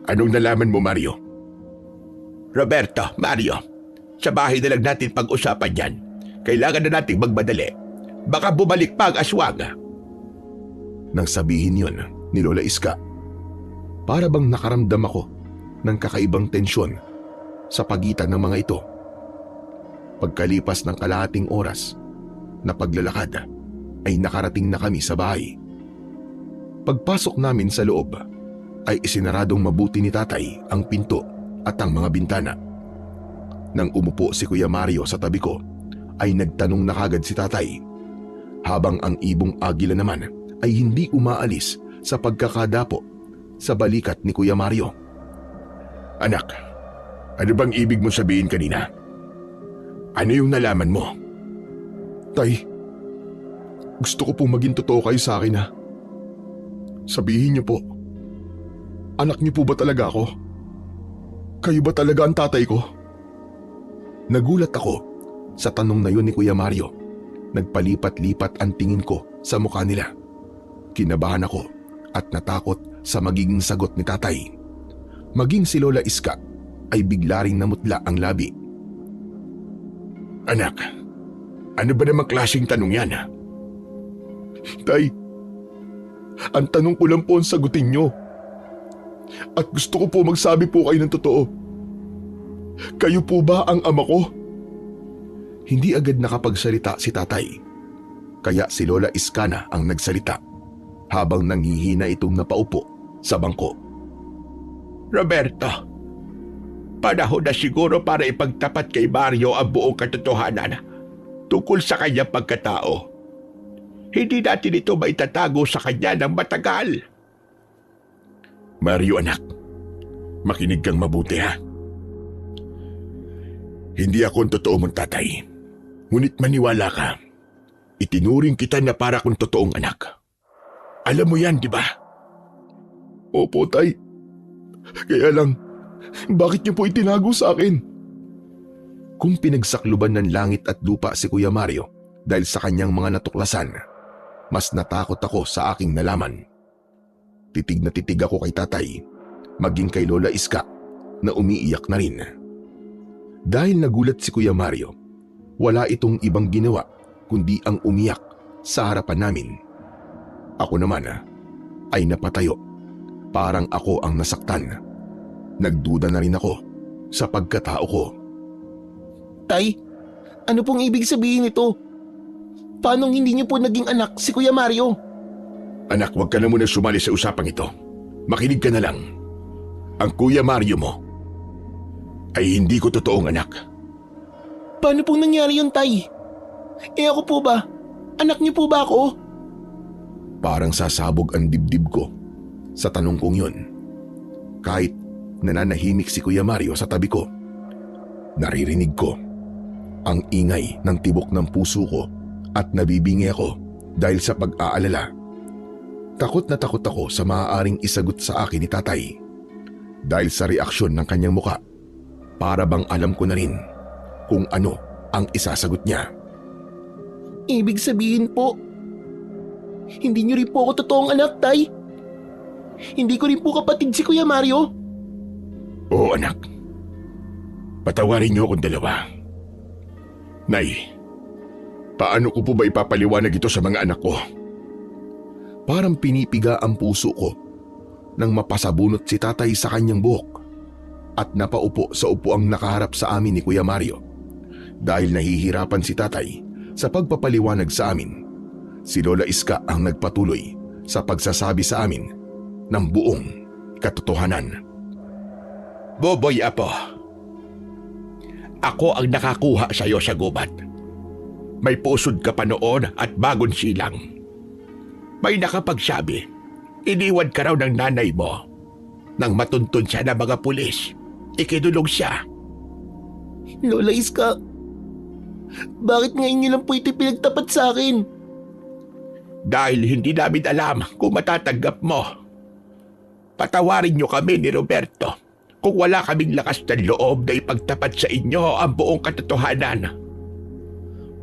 Anong nalaman mo, Mario? Roberto, Mario, sa bahay na lang natin pag-usapan yan. Kailangan na nating magmadali. Baka bumalik pa ang aswang. Nang sabihin yon ni Lola Iska, para bang nakaramdam ako ng kakaibang tensyon sa pagitan ng mga ito. Pagkalipas ng kalahating oras na paglalakad ay nakarating na kami sa bahay. Pagpasok namin sa loob ay isinaradong mabuti ni tatay ang pinto at ang mga bintana. Nang umupo si Kuya Mario sa tabi ko ay nagtanong na kagad si tatay, habang ang ibong agila naman ay hindi umaalis sa pagkakadapo sa balikat ni Kuya Mario. Anak, ano bang ibig mo sabihin kanina? Ano yung nalaman mo? Tay, gusto ko pong maging totoo kayo sa akin, ha. Sabihin niyo po, anak niyo po ba talaga ako? Kayo ba talaga ang tatay ko? Nagulat ako sa tanong na yun ni Kuya Mario. Nagpalipat-lipat ang tingin ko sa mukha nila. Kinabahan ako at natakot sa magiging sagot ni tatay. Maging si Lola Iska ay bigla ring namutla ang labi. Anak, ano ba namang klaseng tanong yan? Tay, ang tanong ko lang po ang sagutin nyo. At gusto ko po magsabi po kayo ng totoo. Kayo po ba ang ama ko? Hindi agad nakapagsalita si tatay. Kaya si Lola Iska na ang nagsalita habang nanghihina itong napaupo sa bangko. Roberto, panahon na siguro para ipagtapat kay Mario ang buong katotohanan tungkol sa kanyang pagkatao. Hindi natin ito maitatago sa kanya ng matagal. Mario anak, makinig kang mabuti ha. Hindi ako ang totoo mong tatay. Ngunit maniwala ka, itinuring kita na para kung totoong anak. Alam mo yan, di ba? Opo, Tay. Kaya lang, bakit niyo po itinago sa akin? Kung pinagsakluban ng langit at lupa si Kuya Mario dahil sa kanyang mga natuklasan, mas natakot ako sa aking nalaman. Titig na titig ako kay tatay, maging kay Lola Iska na umiiyak na rin. Dahil nagulat si Kuya Mario, wala itong ibang ginawa kundi ang umiyak sa harapan namin. Ako naman ay napatayo, parang ako ang nasaktan. Nagduda na rin ako sa pagkatao ko. Tay, ano pong ibig sabihin nito? Paano hindi niyo po naging anak si Kuya Mario? Anak, huwag ka na muna sumali sa usapang ito. Makinig ka na lang. Ang Kuya Mario mo ay hindi ko totoong anak. Paano pong nangyari yun, Tay? Ako po ba? Anak niyo po ba ako? Parang sasabog ang dibdib ko sa tanong kong yun. Kahit nananahimik si Kuya Mario sa tabi ko, naririnig ko ang ingay ng tibok ng puso ko at nabibingi ako dahil sa pag-aalala. Takot na takot ako sa maaaring isagot sa akin ni tatay. Dahil sa reaksyon ng kanyang muka, para bang alam ko na rin kung ano ang isasagot niya. Ibig sabihin po, hindi niyo rin po ako totoong anak, Tay? Hindi ko rin po kapatid si Kuya Mario? Oo, anak. Patawarin niyo akong dalawa. Nay, paano ko po ba ipapaliwanag ito sa mga anak ko? Parang pinipiga ang puso ko nang mapasabunot si tatay sa kanyang buhok at napaupo sa upuang nakaharap sa amin ni Kuya Mario. Dahil nahihirapan si tatay sa pagpapaliwanag sa amin, si Lola Iska ang nagpatuloy sa pagsasabi sa amin ng buong katotohanan. Boboy Apo, ako ang nakakuha sa iyo sa gubat. May pusod ka pa noon at bagong silang. May nakapagsabi, iniwan ka raw ng nanay mo. Nang matuntun siya ng mga pulis, ikinulong siya. Lola Iska, bakit ngayon niyo lang po ito pinagtapat sa akin? Dahil hindi namin alam kung matatanggap mo. Patawarin niyo kami ni Roberto kung wala kaming lakas ng loob na ipagtapat sa inyo ang buong katotohanan.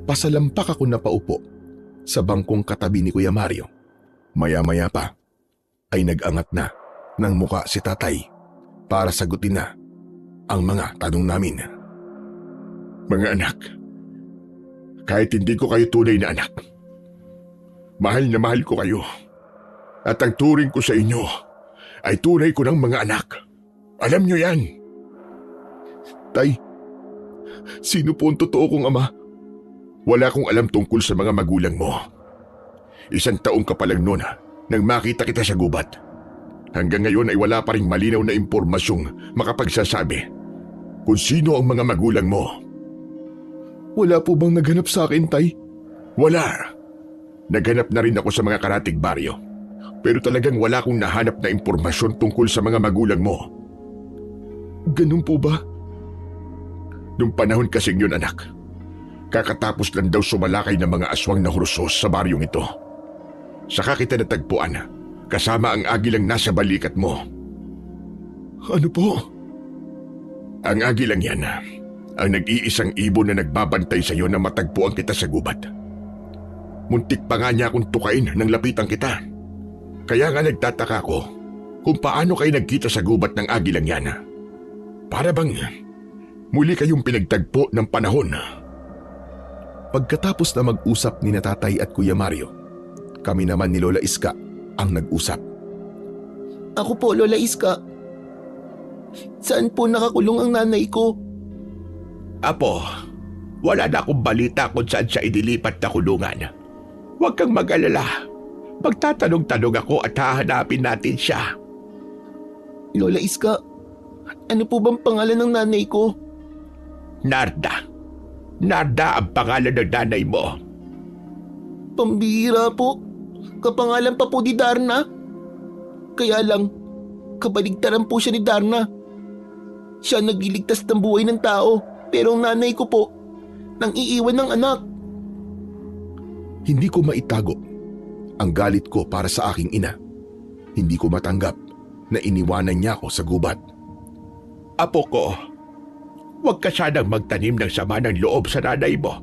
Pasalampak ako na paupo sa bangkong katabi ni Kuya Mario. Maya-maya pa ay nag-angat na ng muka si tatay para sagutin na ang mga tanong namin. Mga anak, kahit hindi ko kayo tunay na anak, mahal na mahal ko kayo. At ang turing ko sa inyo ay tunay ko ng mga anak. Alam niyo yan. Tay, sino po ang totoo kong ama? Wala akong alam tungkol sa mga magulang mo. 1 taong ka pa lang noon nang makita kita sa gubat. Hanggang ngayon ay wala pa ring malinaw na impormasyong makapagsasabi kung sino ang mga magulang mo. Wala po bang naghanap sa akin, Tay? Wala. Naghanap na rin ako sa mga karatig baryo. Pero talagang wala akong nahanap na impormasyon tungkol sa mga magulang mo. Ganun po ba? Nung panahon kasing yun, anak, kakatapos lang daw sumalakay ng mga aswang na hursos sa baryong ito. Saka kita natagpuan, kasama ang agilang nasa balikat mo. Ano po? Ang agilang yan, ang nag-iisang ibon na nagbabantay sa iyo na matagpuan kita sa gubat. Muntik pa nga niya akong tukain nang lapitan kita. Kaya nga nagtataka ko kung paano kayo nagkita sa gubat ng agilang yan. Para bang muli kayong pinagtagpo ng panahon. Pagkatapos na mag-usap ni Tatay at Kuya Mario, kami naman ni Lola Iska ang nag-usap. Ako po, Lola Iska. Saan po nakakulong ang nanay ko? Apo, wala na akong balita kung saan siya idilipat na kulungan. Huwag kang mag-alala. Magtatanong-tanong ako at hahanapin natin siya. Lola Iska, ano po bang pangalan ng nanay ko? Narda. Narda ang pangalan ng nanay mo. Pambihira po. Kapangalan pa po ni Darna. Kaya lang, kabaligtaran po siya ni Darna. Siya nagliligtas ng buhay ng tao, pero ang nanay ko po, nang iiwan ng anak. Hindi ko maitago ang galit ko para sa aking ina. Hindi ko matanggap na iniwanan niya ako sa gubat. Apo ko, huwag ka sanang magtanim ng sama ng loob sa nanay mo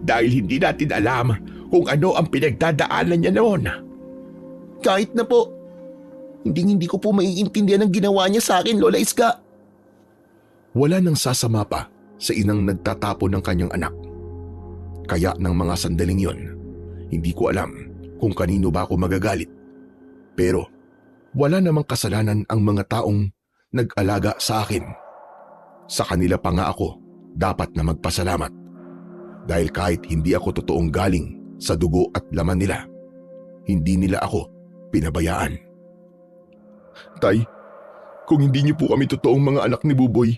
dahil hindi natin alam kung ano ang pinagdadaanan niya noon. Kahit na po, hindi ko po maiintindihan ang ginawa niya sa akin, Lola Iska. Wala nang sasama pa sa inang nagtatapon ng kanyang anak. Kaya ng mga sandaling yon, hindi ko alam kung kanino ba ako magagalit. Pero wala namang kasalanan ang mga taong nag-alaga sa akin. Sa kanila pa nga ako dapat na magpasalamat. Dahil kahit hindi ako totoong galing sa dugo at laman nila, hindi nila ako pinabayaan. Tay, kung hindi niyo po kami totoong mga anak ni Buboy,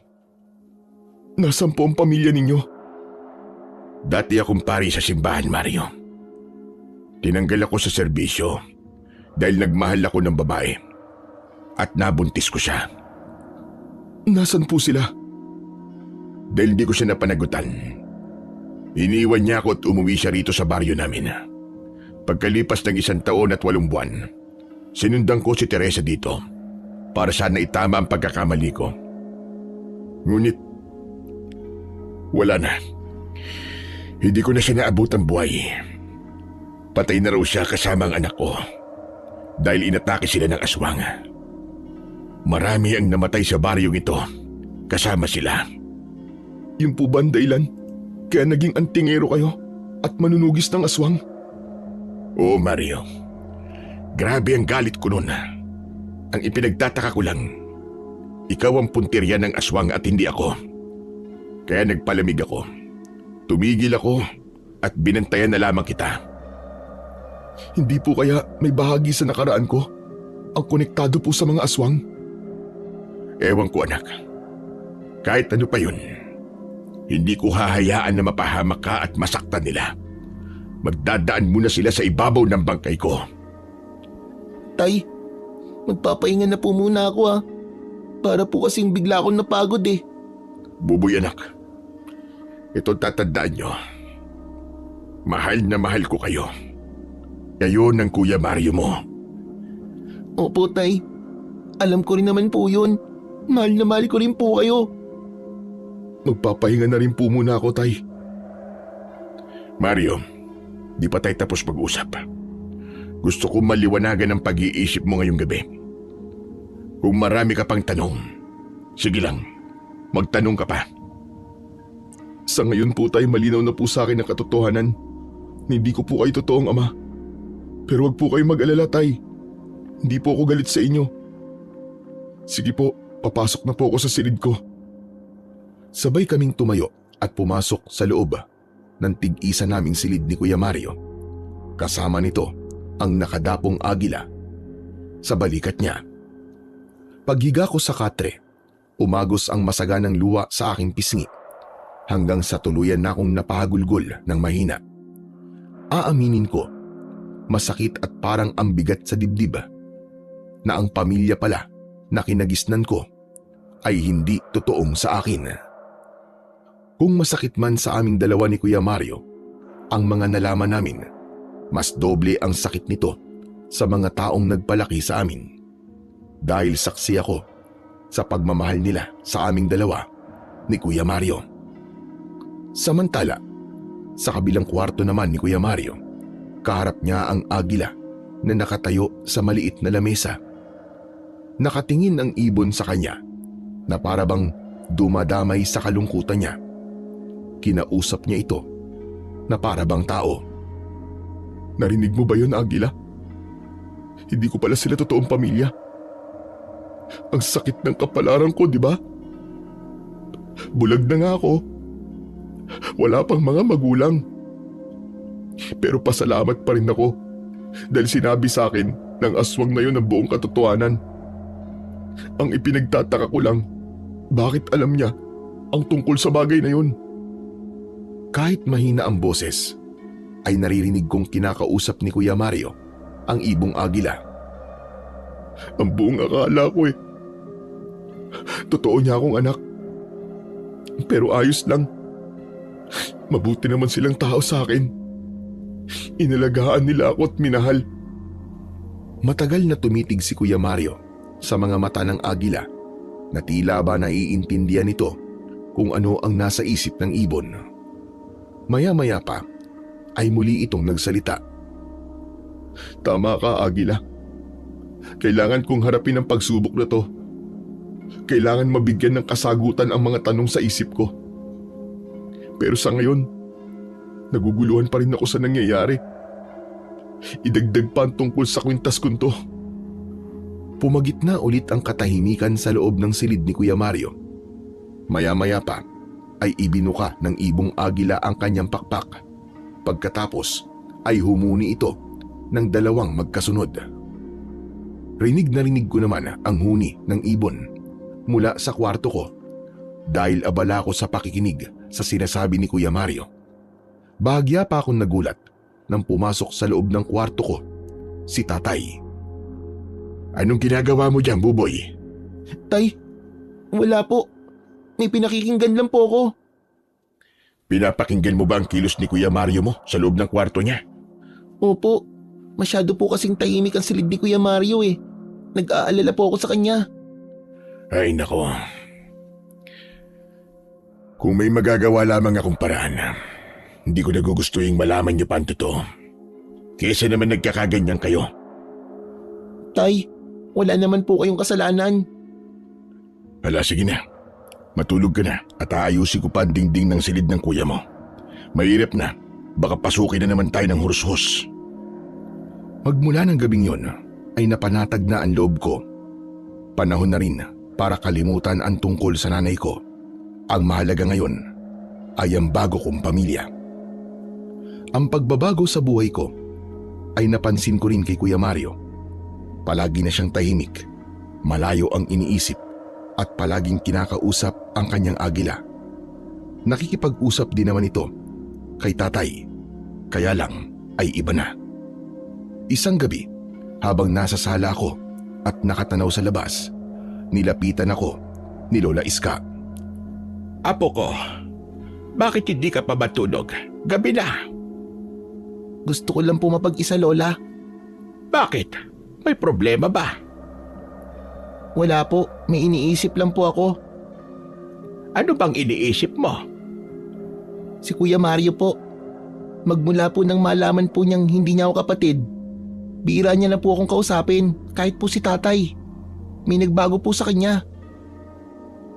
nasaan po ang pamilya ninyo? Dati akong pari sa simbahan, Mario. Tinanggal ako sa serbisyo dahil nagmahal ako ng babae at nabuntis ko siya. Nasaan po sila? Dahil di ko siya napanagutan, iniwan niya ako at umuwi siya rito sa baryo namin. Pagkalipas ng 1 taon at 8 buwan, sinundan ko si Teresa dito para sana itama ang pagkakamali ko. Ngunit, wala na. Hindi ko na siya naabot ang buhay. Patay na raw siya kasama ang anak ko dahil inatake sila ng aswang. Marami ang namatay sa baryong ito kasama sila. Yung po ba ang dahilan kaya naging antingero kayo at manunugis ng aswang? Oo, Mario. Grabe ang galit ko noon. Ang ipinagtataka ko lang, ikaw ang puntirya ng aswang at hindi ako. Kaya nagpalamig ako. Tumigil ako at binantayan na lamang kita. Hindi po kaya may bahagi sa nakaraan ko ang konektado po sa mga aswang? Ewan ko, anak. Kahit ano pa yun, hindi ko hahayaan na mapahamak ka at masaktan nila. Magdadaan muna sila sa ibabaw ng bangkay ko. Tay, magpapahinga na po muna ako ha. Para po kasing bigla akong napagod eh. Buboy, anak. Ito tatandaan nyo. Mahal na mahal ko kayo. Ngayon ang Kuya Mario mo. Opo, Tay. Alam ko rin naman po yun. Mahal na mahal ko rin po kayo. Magpapahinga na rin po muna ako, Tay. Mario, di pa tayo tapos mag-usap. Gusto ko maliwanagan ang pag-iisip mo ngayong gabi. Kung marami ka pang tanong, sige lang, magtanong ka pa. Sa ngayon po, Tay, malinaw na po sa akin ang katotohanan. Hindi ko po kayo totoong ama. Pero wag po kayo mag-alala, Tay. Hindi po ako galit sa inyo. Sige po, papasok na po ako sa silid ko. Sabay kaming tumayo at pumasok sa loob ng tig-isa naming silid ni Kuya Mario. Kasama nito ang nakadapong agila sa balikat niya. Paghiga ko sa katre, umagos ang masaganang luwa sa aking pisngi hanggang sa tuluyan na akong napahagulgol ng mahina. Aaminin ko, masakit at parang ang bigat sa dibdib na ang pamilya pala na kinagisnan ko ay hindi totoong sa akin. Kung masakit man sa aming dalawa ni Kuya Mario, ang mga nalaman namin, mas doble ang sakit nito sa mga taong nagpalaki sa amin. Dahil saksi ako sa pagmamahal nila sa aming dalawa ni Kuya Mario. Samantala, sa kabilang kwarto naman ni Kuya Mario, kaharap niya ang agila na nakatayo sa maliit na lamesa. Nakatingin ang ibon sa kanya na parabang dumadamay sa kalungkutan niya. Kinausap niya ito na parabang tao. Narinig mo ba yun, Agila? Hindi ko pala sila totoong pamilya. Ang sakit ng kapalaran ko, di ba? Bulag na nga ako. Wala pang mga magulang. Pero pasalamat pa rin ako dahil sinabi sa akin ng aswang na yun ang buong katotohanan. Ang ipinagtataka ko lang, bakit alam niya ang tungkol sa bagay na yun? Kahit mahina ang boses, ay naririnig kong kinakausap ni Kuya Mario ang ibong agila. Ang buong akala ko totoo niya akong anak. Pero ayos lang. Mabuti naman silang tao sa akin. Inalagaan nila ako at minahal. Matagal na tumitig si Kuya Mario sa mga mata ng agila na tila ba naiintindihan nito kung ano ang nasa isip ng ibon. Maya-maya pa ay muli itong nagsalita. Tama ka, Agila. Kailangan kong harapin ang pagsubok na to. Kailangan mabigyan ng kasagutan ang mga tanong sa isip ko. Pero sa ngayon, naguguluhan pa rin ako sa nangyayari. Idagdag pa ang tungkol sa kwintas kong to. Pumagit na ulit ang katahimikan sa loob ng silid ni Kuya Mario. Maya-maya pa ay ibinuka ng ibong agila ang kanyang pakpak. Pagkatapos ay humuni ito ng dalawang magkasunod. Rinig na rinig ko naman ang huni ng ibon mula sa kwarto ko dahil abala ako sa pakikinig sa sinasabi ni Kuya Mario. Bahagya pa akong nagulat nang pumasok sa loob ng kwarto ko si Tatay. Anong ginagawa mo dyan, Buboy? Tay, wala po. May pinakikinggan lang po ako. Pinapakinggan mo ba ang kilos ni Kuya Mario mo sa loob ng kwarto niya? Opo, masyado po kasing tahimik ang silid ni Kuya Mario eh. Nag-aalala po ako sa kanya. Ay nako. Kung may magagawa lamang akong paraan, hindi ko nagugustuhin malaman niyo pa ang totoo. Kesa naman nagkakaganyan kayo. Tay, wala naman po kayong kasalanan. Hala, sige na. Matulog ka na at aayusin ko pa ang dingding ng silid ng kuya mo. Mahirap na, baka pasukin na naman tayo ng hursos. Magmula ng gabing yon ay napanatag na ang loob ko. Panahon na rin para kalimutan ang tungkol sa nanay ko. Ang mahalaga ngayon ay ang bago kong pamilya. Ang pagbabago sa buhay ko ay napansin ko rin kay Kuya Mario. Palagi na siyang tahimik, malayo ang iniisip at palaging kinakausap ang kanyang agila. Nakikipag-usap din naman ito kay Tatay, kaya lang ay iba na. Isang gabi, habang nasa sala ako at nakatanaw sa labas, nilapitan ako ni Lola Iska. Apo ko, bakit hindi ka pa matulog? Gabi na. Gusto ko lang po mapag-isa, Lola. Bakit? May problema ba? Wala po, may iniisip lang po ako. Ano bang iniisip mo? Si Kuya Mario po. Magmula po nang malaman po niyang hindi niya ako kapatid, bira niya na po akong kausapin, kahit po si tatay. May nagbago po sa kanya.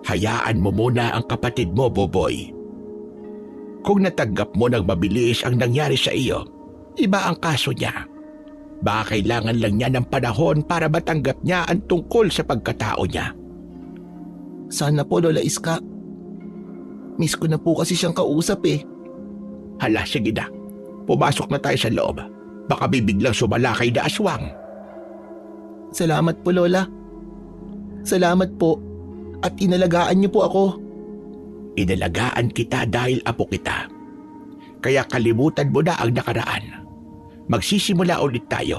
Hayaan mo muna ang kapatid mo, Boboy. Kung natanggap mo ng mabilis ang nangyari sa iyo, iba ang kaso niya. Baka kailangan lang niya ng panahon para matanggap niya ang tungkol sa pagkatao niya. Sana po, Lola Iska. Miss ko na po kasi siyang kausap eh. Hala, sige na. Pumasok na tayo sa loob. Baka bibiglang sumalakay na aswang. Salamat po, Lola. Salamat po. At inalagaan niyo po ako. Inalagaan kita dahil apo kita. Kaya kalimutan mo na ang nakaraan. Magsisimula ulit tayo.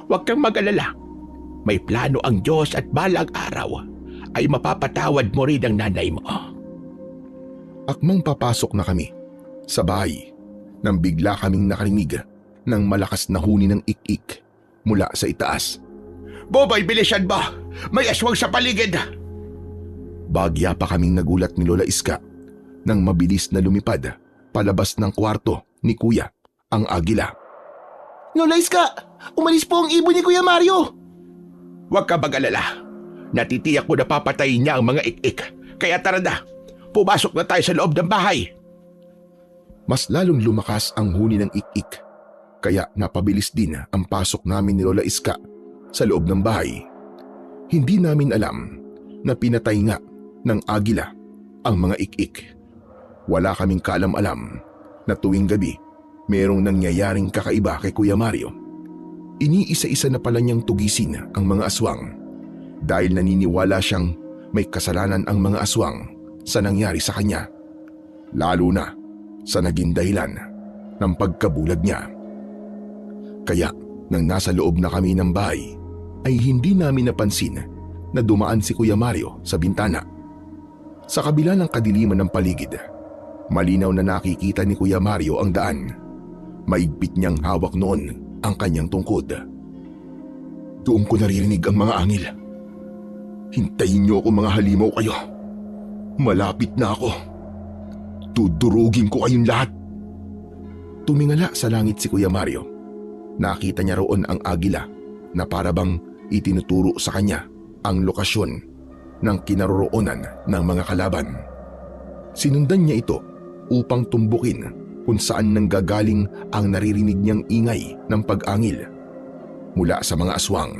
Huwag kang mag-alala. May plano ang Diyos at balang araw ay mapapatawad mo rin ang nanay mo. Akmang papasok na kami sa bahay nang bigla kaming nakarinig ng malakas na huni ng ik-ik mula sa itaas. Boboy, bilisan mo! May aswang sa paligid! Bagya pa kaming nagulat ni Lola Iska nang mabilis na lumipad palabas ng kwarto ni Kuya ang agila. Lola Iska! Umalis po ang ibon ni Kuya Mario! Huwag ka mag-alala. Natitiyak ko na papatayin niya ang mga ik-ik. Kaya tara na, pumasok na tayo sa loob ng bahay. Mas lalong lumakas ang huni ng ik-ik, kaya napabilis din ang pasok namin ni Lola Iska sa loob ng bahay. Hindi namin alam na pinatay nga ng agila ang mga ik-ik. Wala kaming kaalam-alam na tuwing gabi merong nangyayaring kakaiba kay Kuya Mario. Iniisa-isa na pala niyang tugisin ang mga aswang dahil naniniwala siyang may kasalanan ang mga aswang sa nangyari sa kanya, lalo na sa naging dahilan ng pagkabulag niya. Kaya nang nasa loob na kami ng bahay ay hindi namin napansin na dumaan si Kuya Mario sa bintana. Sa kabila ng kadiliman ng paligid, malinaw na nakikita ni Kuya Mario ang daan. Maigpit niyang hawak noon ang kanyang tungkod. Doon ko naririnig ang mga angil. Hintayin niyo ako, mga halimaw kayo. Malapit na ako. Tudurugin ko kayong lahat. Tumingala sa langit si Kuya Mario. Nakita niya roon ang agila na parabang itinuturo sa kanya ang lokasyon ng kinaroroonan ng mga kalaban. Sinundan niya ito upang tumbukin kung saan nanggagaling ang naririnig niyang ingay ng pag-angil mula sa mga aswang.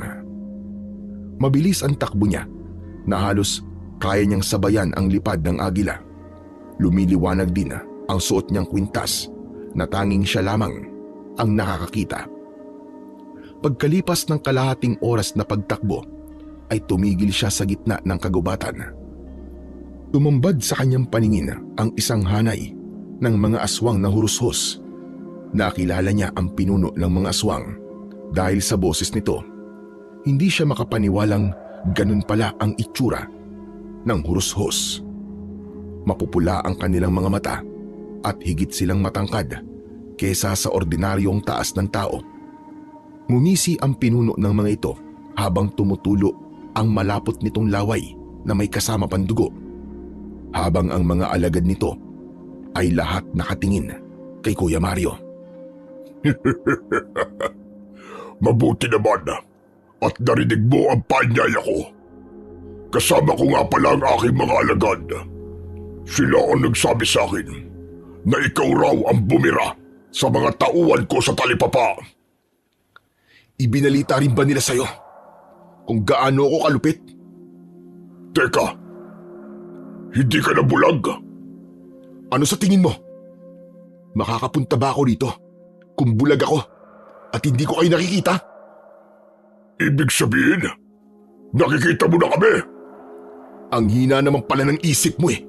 Mabilis ang takbo niya na halos kaya niyang sabayan ang lipad ng agila. Lumiliwanag din ang suot niyang kwintas na tanging siya lamang ang nakakakita. Pagkalipas ng kalahating oras na pagtakbo ay tumigil siya sa gitna ng kagubatan. Tumambad sa kanyang paningin ang isang hanay ng mga aswang na hurushos. Nakilala niya ang pinuno ng mga aswang dahil sa boses nito. Hindi siya makapaniwalang ganun pala ang itsura ng hurushos. Mapupula ang kanilang mga mata at higit silang matangkad kesa sa ordinaryong taas ng tao. Ngumisi ang pinuno ng mga ito habang tumutulo ang malapot nitong laway na may kasama pang dugo, habang ang mga alagad nito ay lahat nakatingin kay Kuya Mario. Mabuti naman at narinig mo ang panyaya ko. Kasama ko nga pala ang aking mga alagad. Sila ang nagsabi sa akin na ikaw raw ang bumira sa mga tauhan ko sa talipapa. Ibinalita rin ba nila sa'yo kung gaano ako kalupit? Teka, hindi ka na bulag? Ano sa tingin mo? Makakapunta ba ako rito kung bulag ako at hindi ko kayo nakikita? Ibig sabihin, nakikita mo na kami? Ang hina naman pala ng isip mo eh.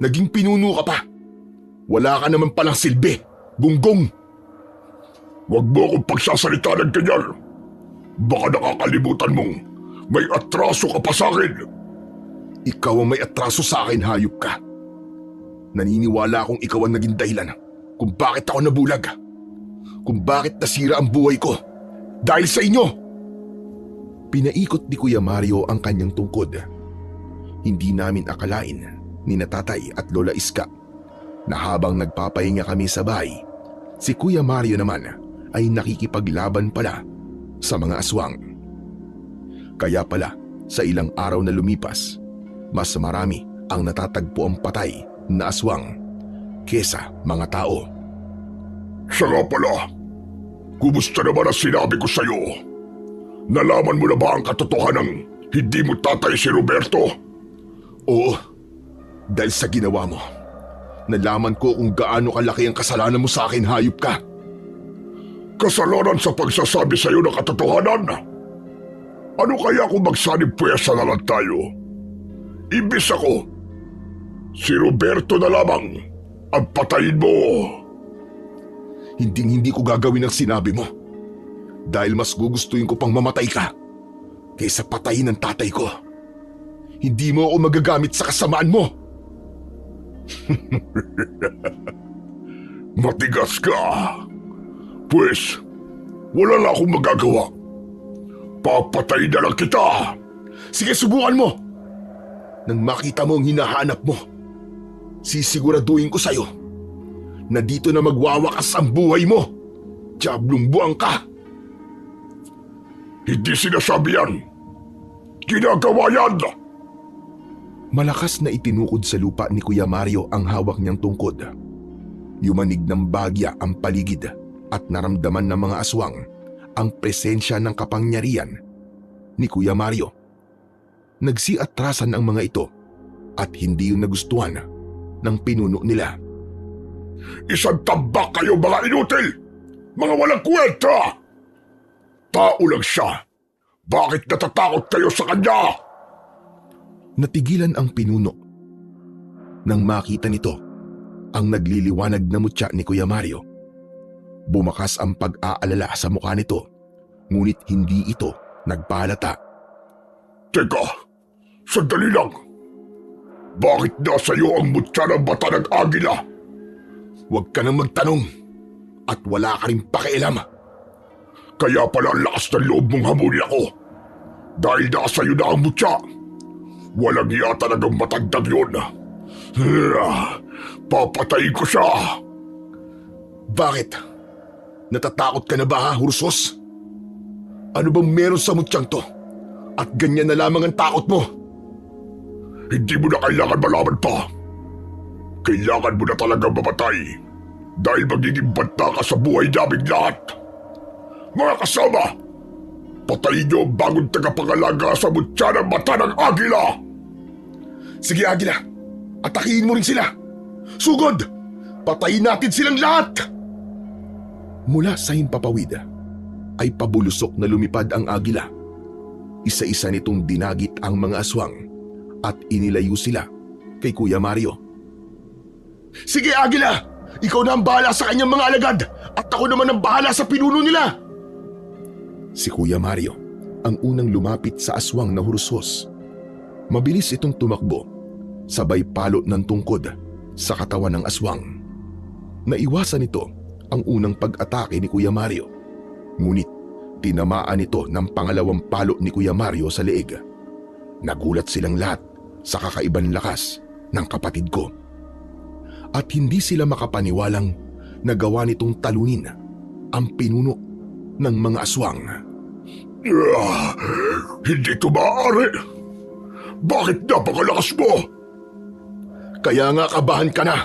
Naging pinuno ka pa. Wala ka naman palang silbi, gunggong. Huwag mo akong pagsasalita ng ganyan. Baka nakakalimutan mong may atraso ka pa sa akin. Ikaw ang may atraso sa akin, hayop ka. Naniniwala akong ikaw ang naging dahilan kung bakit ako nabulag. Kung bakit nasira ang buhay ko. Dahil sa inyo! Pinaikot ni Kuya Mario ang kanyang tungkod. Hindi namin akalain ni Tatay at Lola Iska na habang nagpapahinga kami sa bahay, si Kuya Mario naman ay nakikipaglaban pala sa mga aswang. Kaya pala sa ilang araw na lumipas, mas marami ang natatagpo ang patay na aswang kesa mga tao. Siya nga pala, kumusta naman ang sinabi ko sa'yo? Nalaman mo na ba ang katotohanan hindi mo tatay si Roberto? Oo, dahil sa ginawa mo, nalaman ko kung gaano kalaki ang kasalanan mo sa akin, hayop ka. Kasalanan sa pagsasabi sa'yo ng katotohanan? Ano kaya kung magsanib pwesa na lang tayo? Imbis ako, si Roberto na lamang ang patayin mo. Hindi ko gagawin ang sinabi mo. Dahil mas gugustuhin ko pang mamatay ka kaysa patayin ang tatay ko. Hindi mo ako magagamit sa kasamaan mo. Matigas ka. Pues, wala na akong magagawa. Papatayin na lang kita. Sige, subukan mo. Nang makita mo ang hinahanap mo, sisiguraduhin ko sa'yo na dito na magwawakas ang buhay mo. Diablong buwang ka. Hindi sinasabi yan. Ginagawa yan. Malakas na itinukod sa lupa ni Kuya Mario ang hawak niyang tungkod. Yumanig ng bagya ang paligid at naramdaman ng mga aswang ang presensya ng kapangyarihan ni Kuya Mario. Nagsiatrasan ang mga ito at hindi yung nagustuhan ng pinuno nila. Isang tambak kayo mga inutil! Mga walang kwenta! Tao lang siya. Bakit natatakot kayo sa kanya? Natigilan ang pinuno. Nang makita nito ang nagliliwanag na mutya ni Kuya Mario, bumakas ang pag-aalala sa mukha nito, ngunit hindi ito nagpahalata. Teka, sandali lang. Bakit nasa iyo ang mutya ng mata ng agila? Huwag ka nang magtanong at wala ka rin pakialam. Kaya pala ang lakas ng loob mong hamunin ako. Dahil nasa iyo na ang mutya. Walang yata nagang matagdag yun. Papatayin ko siya. Bakit? Natatakot ka na ba, ha, Hursos? Ano bang meron sa mutyang to? At ganyan na lamang ang takot mo? Hindi mo na kailangan malaman pa. Kailangan mo na talagang mamatay. Dahil magiging banta ka sa buhay naming lahat. Mga kasama, patayin niyo ang bagong tagapangalaga sa mutya ng mata ng agila! Sige, Agila. Atakihin mo rin sila. Sugod! Patayin natin silang lahat! Mula sa himpapawid ay pabulusok na lumipad ang agila. Isa-isa nitong dinagit ang mga aswang at inilayo sila kay Kuya Mario. Sige, Agila! Ikaw na ang bahala sa kanyang mga alagad at ako naman ang bahala sa pinuno nila! Si Kuya Mario ang unang lumapit sa aswang na Hursos. Mabilis itong tumakbo, sabay palo ng tungkod sa katawan ng aswang. Naiwasan nito ang unang pag-atake ni Kuya Mario. Ngunit tinamaan ito ng pangalawang palo ni Kuya Mario sa leeg. Nagulat silang lahat sa kakaibang lakas ng kapatid ko. At hindi sila makapaniwalang nagawa nitong talunin ang pinuno ng mga aswang. Hindi ito maaari. Bakit napakalakas mo? Kaya nga kabahan ka na.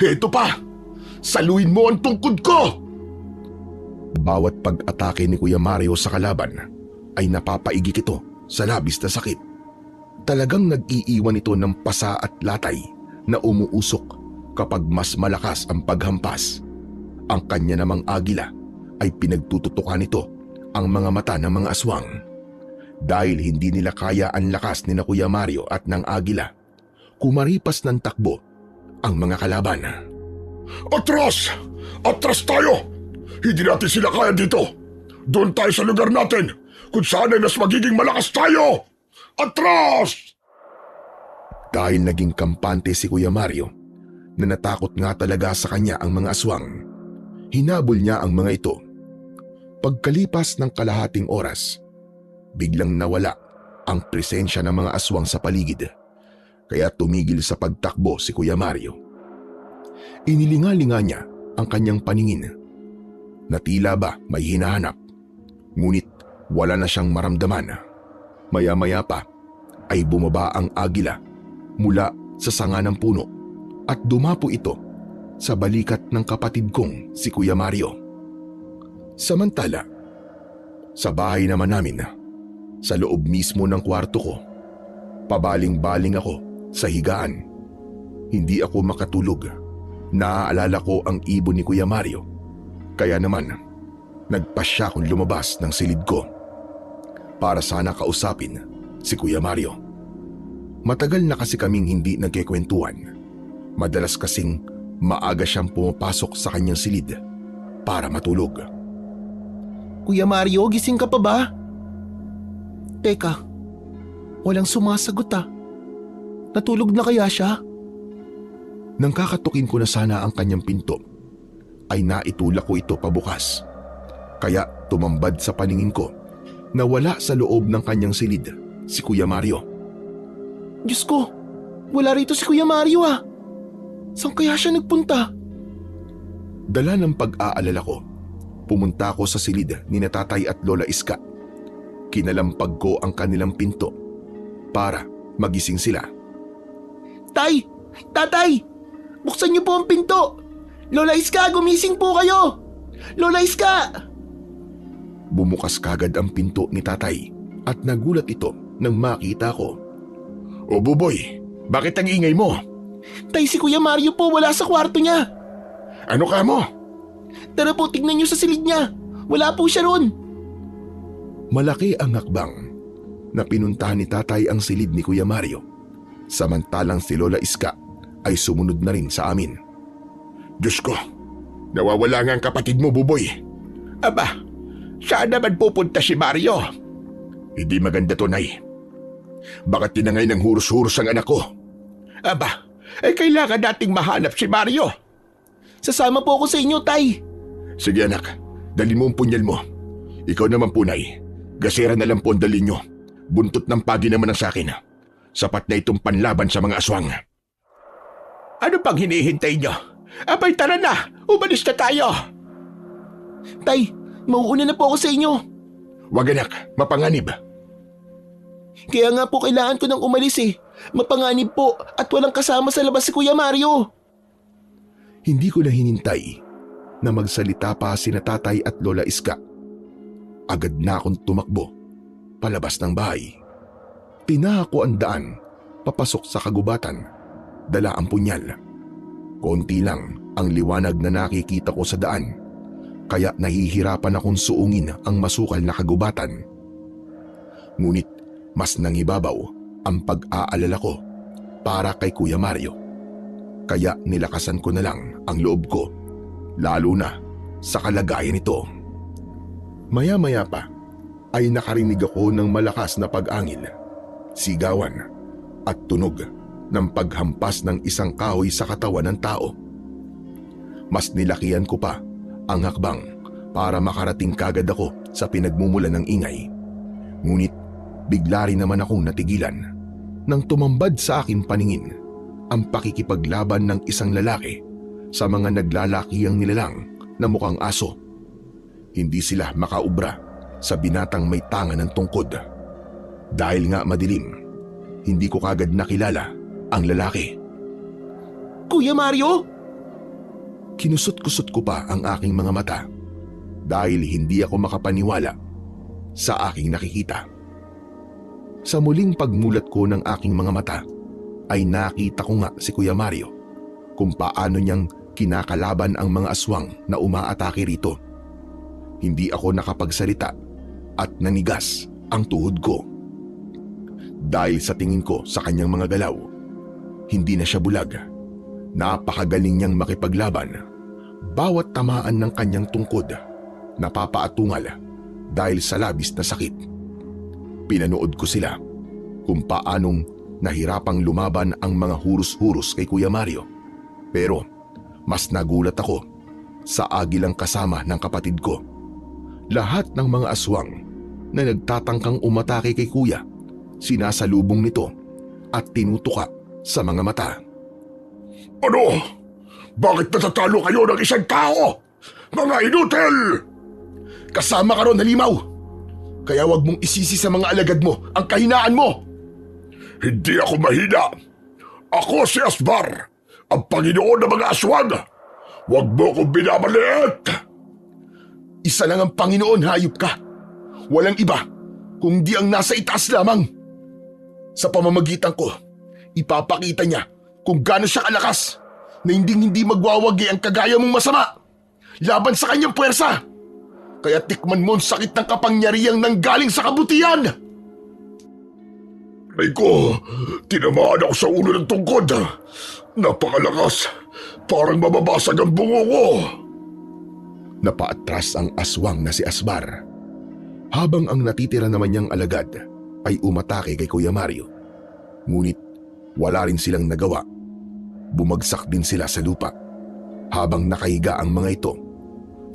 Heto pa, saluin mo ang tungkod ko! Bawat pag-atake ni Kuya Mario sa kalaban ay napapaigik ito sa labis na sakit. Talagang nag-iiwan ito ng pasa at latay na umuusok kapag mas malakas ang paghampas. Ang kanya namang agila ay pinagtututukan nito ang mga mata ng mga aswang. Dahil hindi nila kaya ang lakas ni na Kuya Mario at ng agila, kumaripas ng takbo ang mga kalaban. Atras! Atras tayo! Hindi natin sila kaya dito. Doon tayo sa lugar natin kung saan ay mas magiging malakas tayo! Atras! Dahil naging kampante si Kuya Mario na natakot nga talaga sa kanya ang mga aswang, hinabol niya ang mga ito. Pagkalipas ng kalahating oras, biglang nawala ang presensya ng mga aswang sa paligid, kaya tumigil sa pagtakbo si Kuya Mario. Inilingalinga niya ang kanyang paningin na tila ba may hinahanap, ngunit wala na siyang maramdaman. Maya-maya pa ay bumaba ang agila mula sa sanga ng puno at dumapo ito sa balikat ng kapatid kong si Kuya Mario. Samantala, sa bahay naman namin, sa loob mismo ng kwarto ko, pabaling-baling ako sa higaan. Hindi ako makatulog. Naaalala ko ang ibon ni Kuya Mario. Kaya naman, nagpasya akong lumabas ng silid ko para sana kausapin si Kuya Mario. Matagal na kasi kaming hindi nagkikwentuhan. Madalas kasing maaga siyang pumapasok sa kanyang silid para matulog. Kuya Mario, gising ka pa ba? Teka, walang sumasagot ah. Natulog na kaya siya? Nang kakatukin ko na sana ang kanyang pinto, ay naitulak ko ito pabukas. Kaya tumambad sa paningin ko na wala sa loob ng kanyang silid si Kuya Mario. Diyos ko, wala rito si Kuya Mario ah. Saan kaya siya nagpunta? Dala ng pag-aalala ko, pumunta ako sa silid ni na Tatay at Lola Iska. Kinalampag ko ang kanilang pinto para magising sila. Tay! Tatay! Buksan niyo po ang pinto! Lola Iska, gumising po kayo! Lola Iska! Bumukas kagad ang pinto ni Tatay at nagulat ito nang makita ko. O Buboy, bakit ang ingay mo? Tay, si Kuya Mario po wala sa kwarto niya. Ano ka mo? Tara po, tignan niyo sa silid niya. Wala po siya ron. Malaki ang hakbang na pinuntahan ni Tatay ang silid ni Kuya Mario. Samantalang si Lola Iska ay sumunod na rin sa amin. Diyos ko, nawawala nga ang kapatid mo, Buboy. Aba, saan naman pupunta si Mario? Hindi maganda to, Nay. Baka tinangay ng huros-huros ang anak ko. Aba, kailangan nating mahanap si Mario. Sasama po ako sa inyo, Tay. Sige anak, dalhin mo ang punyal mo. Ikaw naman po, Nay. Gasera na lang po ang dalhin nyo. Buntot ng pagi naman ang sakin. Sapat na itong panlaban sa mga aswang. Ano pang hinihintay nyo? Abay, tara na! Umalis na tayo! Tay, mauuna na po ako sa inyo. Wag anak, mapanganib. Kaya nga po kailangan ko nang umalis eh. Mapanganib po at walang kasama sa labas si Kuya Mario. Hindi ko na hinintay na magsalita pa sina Tatay at Lola Iska. Agad na akong tumakbo palabas ng bahay. Tinaha ko ang daan papasok sa kagubatan. Dala ang punyal. Konti lang ang liwanag na nakikita ko sa daan, kaya nahihirapan akong suungin ang masukal na kagubatan. Ngunit mas nangibabaw ang pag-aalala ko para kay Kuya Mario. Kaya nilakasan ko na lang ang loob ko, lalo na sa kalagayan nito. Maya-maya pa ay nakarinig ako ng malakas na pag-angil, sigawan at tunog ng paghampas ng isang kahoy sa katawan ng tao. Mas nilakihan ko pa ang hakbang para makarating kagad ako sa pinagmumulan ng ingay. Ngunit bigla rin naman akong natigilan nang tumambad sa aking paningin ang pakikipaglaban ng isang lalaki sa mga naglalakihang nilalang na mukhang aso. Hindi sila makaubra sa binatang may tanga ng tungkod. Dahil nga madilim, hindi ko kagad nakilala ang lalaki. Kuya Mario? Kinusot-kusot ko pa ang aking mga mata dahil hindi ako makapaniwala sa aking nakikita. Sa muling pagmulat ko ng aking mga mata ay nakita ko nga si Kuya Mario kung paano niyang kinakalaban ang mga aswang na umaatake rito. Hindi ako nakapagsalita at nanigas ang tuhod ko. Dahil sa tingin ko sa kanyang mga galaw, hindi na siya bulag. Napakagaling niyang makipaglaban. Bawat tamaan ng kanyang tungkod, napapaatungal dahil sa labis na sakit. Pinanood ko sila kung paanong nahirapang lumaban ang mga huros-huros kay Kuya Mario. Pero mas nagulat ako sa agilang kasama ng kapatid ko. Lahat ng mga aswang na nagtatangkang umatake kay kuya, sinasalubong nito at tinutuka sa mga mata. Ano? Bakit natatalo kayo ng isang tao? Mga inutil! Kasama ka ron, Halimaw. Kaya wag mong isisi sa mga alagad mo ang kahinaan mo. Hindi ako mahina. Ako si Asbar, ang Panginoon ng mga aswang. Wag mo kong binabaliit. Isa lang ang Panginoon, hayop ka. Walang iba, kundi ang nasa itaas lamang. Sa pamamagitan ko, ipapakita niya kung gaano siya kalakas na hindi magwawagi ang kagaya mong masama laban sa kanyang puwersa. Kaya tikman mo ang sakit ng kapangyarihang nanggaling sa kabutihan. Ay ko, tinamaan ako sa ulo ng tungkod. Napakalakas, parang mababasag ang bungo ko. Napaatras ang aswang na si Asbar, habang ang natitira naman niyang alagad ay umatake kay Kuya Mario. Ngunit wala rin silang nagawa. Bumagsak din sila sa lupa. Habang nakahiga ang mga ito,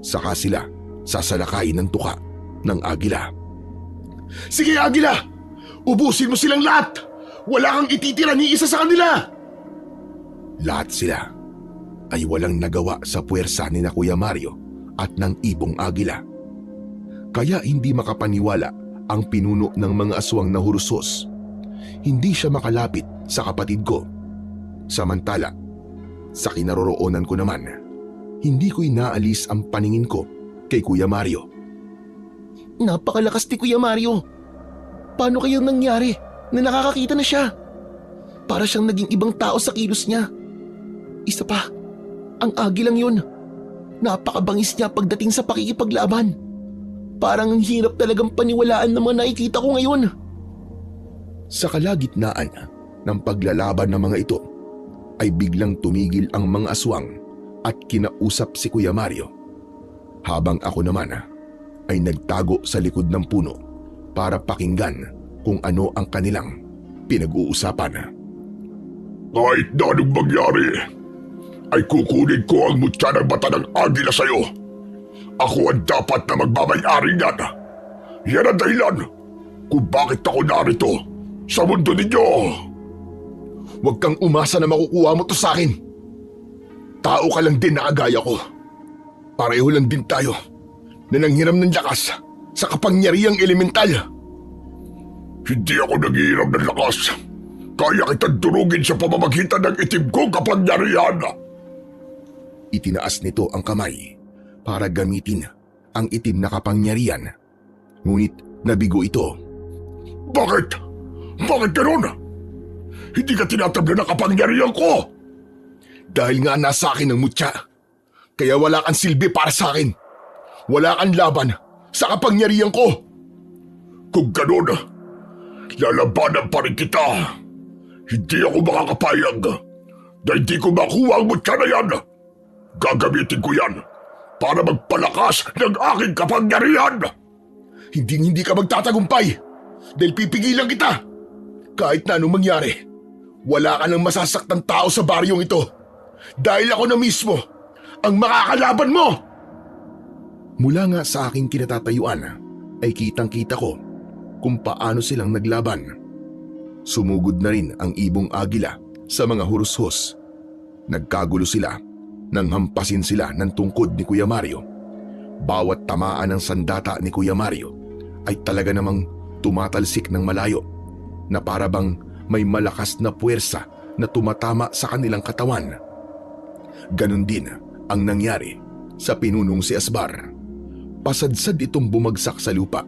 saka sila sasalakayin ng tuka ng agila. Sige, agila! Ubusin mo silang lahat! Wala kang ititira ni isa sa kanila! Lahat sila ay walang nagawa sa puwersa ni na Kuya Mario at ng ibong agila. Kaya hindi makapaniwala ang pinuno ng mga aswang na hurusos. Hindi siya makalapit sa kapatid ko. Samantala, sa kinaroroonan ko naman, hindi ko inaalis ang paningin ko kay Kuya Mario. Napakalakas ni Kuya Mario. Paano kaya nangyari na nakakakita na siya? Para siyang naging ibang tao sa kilos niya. Isa pa, ang agilang yun. Napakabangis niya pagdating sa pakikipaglaban. Parang ang hirap talagang paniwalaan ng mga nakikita ko ngayon. Sa kalagitnaan ng paglalaban ng mga ito, ay biglang tumigil ang mga aswang at kinausap si Kuya Mario. Habang ako naman ay nagtago sa likod ng puno para pakinggan kung ano ang kanilang pinag-uusapan. Kahit na anong mangyari, ay kukunin ko ang mutya ng mata ng agila sa'yo. Ako ang dapat na magmamayari niyan. Yan ang dahilan kung bakit ako narito sa mundo ninyo. Huwag kang umasa na makukuha mo to sa akin. Tao ka lang din na kagaya ko. Pareho lang din tayo na nanghiram ng lakas sa kapangyarihang elemental. Hindi ako nanghiram ng lakas. Kaya kitang durugin sa pamamagitan ng itim kong kapangyarihan. Itinaas nito ang kamay para gamitin ang itim na kapangyarihan. Ngunit nabigo ito. Bakit? Bakit ganoon? Hindi ka tinatabla ng kapangyarihan ko. Dahil nga nasa akin ang mutya. Kaya wala kang silbi para sa akin. Wala kang laban sa kapangyarihan ko. Kung ganoon, lalabanan pa rin kita. Hindi ako makakapayag na hindi ko makuha ang mutya na yan. Gagamitin ko yan para magpalakas ng aking kapangyarihan. Hindi ka magtatagumpay dahil pipigilan kita. Kahit na anong mangyari, wala ka nang masasaktang tao sa baryong ito dahil ako na mismo ang makakalaban mo. Mula nga sa aking kinatatayuan ay kitang-kita ko kung paano silang naglaban. Sumugod na rin ang ibong agila sa mga hurushos. Nagkagulo sila nang hampasin sila ng tungkod ni Kuya Mario. Bawat tamaan ng sandata ni Kuya Mario ay talaga namang tumatalsik ng malayo na para bang may malakas na puwersa na tumatama sa kanilang katawan. Ganon din ang nangyari sa pinunong si Asbar. Pasadsad itong bumagsak sa lupa.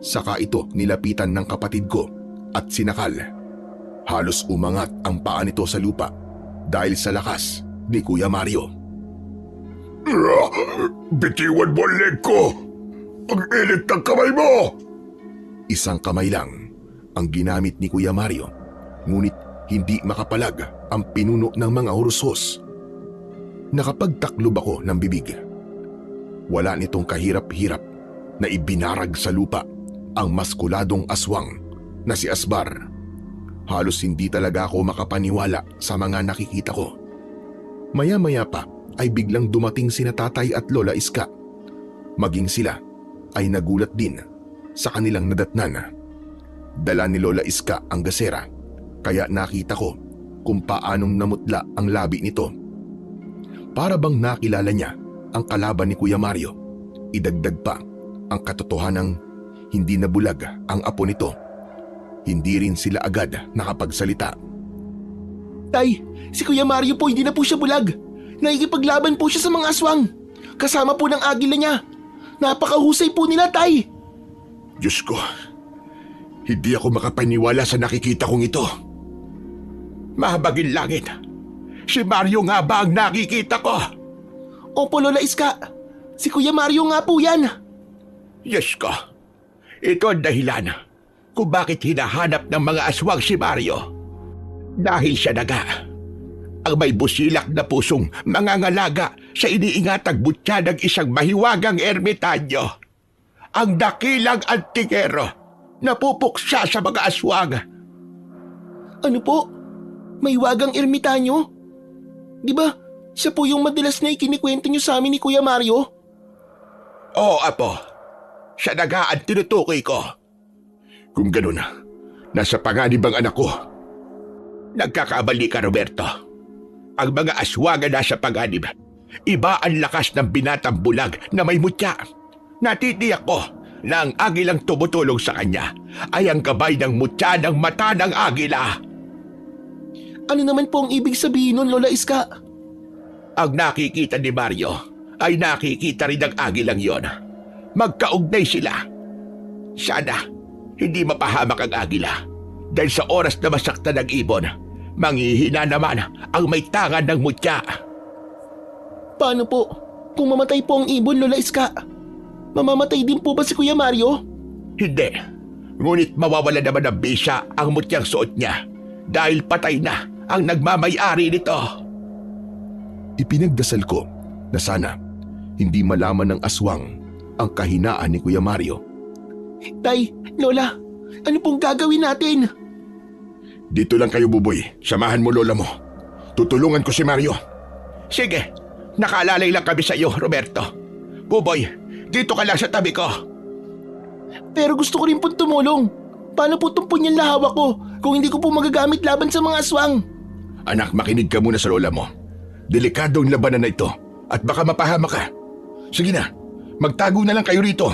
Saka ito nilapitan ng kapatid ko at sinakal. Halos umangat ang paa nito sa lupa dahil sa lakas ni Kuya Mario. Bitiwan mo ang leg ko! Ang init ng kamay mo! Isang kamay lang ang ginamit ni Kuya Mario, ngunit hindi makapalag ang pinuno ng mga hurusos. Nakapagtaklob ako ng bibig. Wala nitong kahirap-hirap na ibinarag sa lupa ang maskuladong aswang na si Asbar. Halos hindi talaga ako makapaniwala sa mga nakikita ko. Maya-maya pa ay biglang dumating sina Tatay at Lola Iska. Maging sila ay nagulat din sa kanilang nadatnan. Dala ni Lola Iska ang gasera, kaya nakita ko kung paanong namutla ang labi nito. Para bang nakilala niya ang kalaban ni Kuya Mario. Idagdag pa ang katotohanang hindi nabulag ang apo nito. Hindi rin sila agad nakapagsalita. Tay, si Kuya Mario po hindi na po siya bulag. Nakikipaglaban po siya sa mga aswang. Kasama po ng agila niya. Napakahusay po nila, Tay. Diyos ko, hindi ako makapaniwala sa nakikita kong ito. Mahabagin langit. Si Mario nga ba ang nakikita ko? Opo, Lola Iska. Si Kuya Mario nga po yan. Diyos ko, ito ang dahilan kung bakit hinahanap ng mga aswang si Mario. Dahil siya naga, ang may busilak na pusong mangangalaga sa iniingatang butya ng isang mahiwagang ermitanyo. Ang dakilang antikero na pupuksa sa mga aswang. Ano po? May wagang ermitanyo? Di ba, siya po yung madalas na ikinikwento niyo sa amin ni Kuya Mario? Oo, apo. Siya naga ang tinutukoy ko. Kung ganun, nasa panganib ang anak ko. Nagkakamali ka, Roberto. Ang mga aswang na nasa panganib, iba ang lakas ng binatang bulag na may mutya. Natitiyak ko na ang agilang tumutulong sa kanya ay ang gabay ng mutya ng mata ng agila. Ano naman po ang ibig sabihin nun, Lola Iska? Ang nakikita ni Mario ay nakikita rin ng agilang yon. Magkaugnay sila. Sana hindi mapahamak ang agila dahil sa oras na masaktan ng ibon, manghihina naman ang may tangan ng mutya. Paano po? Kung mamatay po ang ibon, Lola Iska, mamamatay din po ba si Kuya Mario? Hindi. Ngunit mawawala naman ng bisa ang mutyang suot niya dahil patay na ang nagmamay-ari nito. Ipinagdasal ko na sana hindi malaman ng aswang ang kahinaan ni Kuya Mario. Tay, Lola, ano pong gagawin natin? Dito lang kayo, Buboy. Samahan mo lola mo. Tutulungan ko si Mario. Sige, nakaalalay lang kami sa iyo, Roberto. Buboy, dito ka lang sa tabi ko. Pero gusto ko rin pong tumulong. Paano po itong punyal na hawak ko kung hindi ko po magagamit laban sa mga aswang? Anak, makinig ka muna sa lola mo. Delikado ang labanan na ito at baka mapahama ka. Sige na, magtago na lang kayo rito.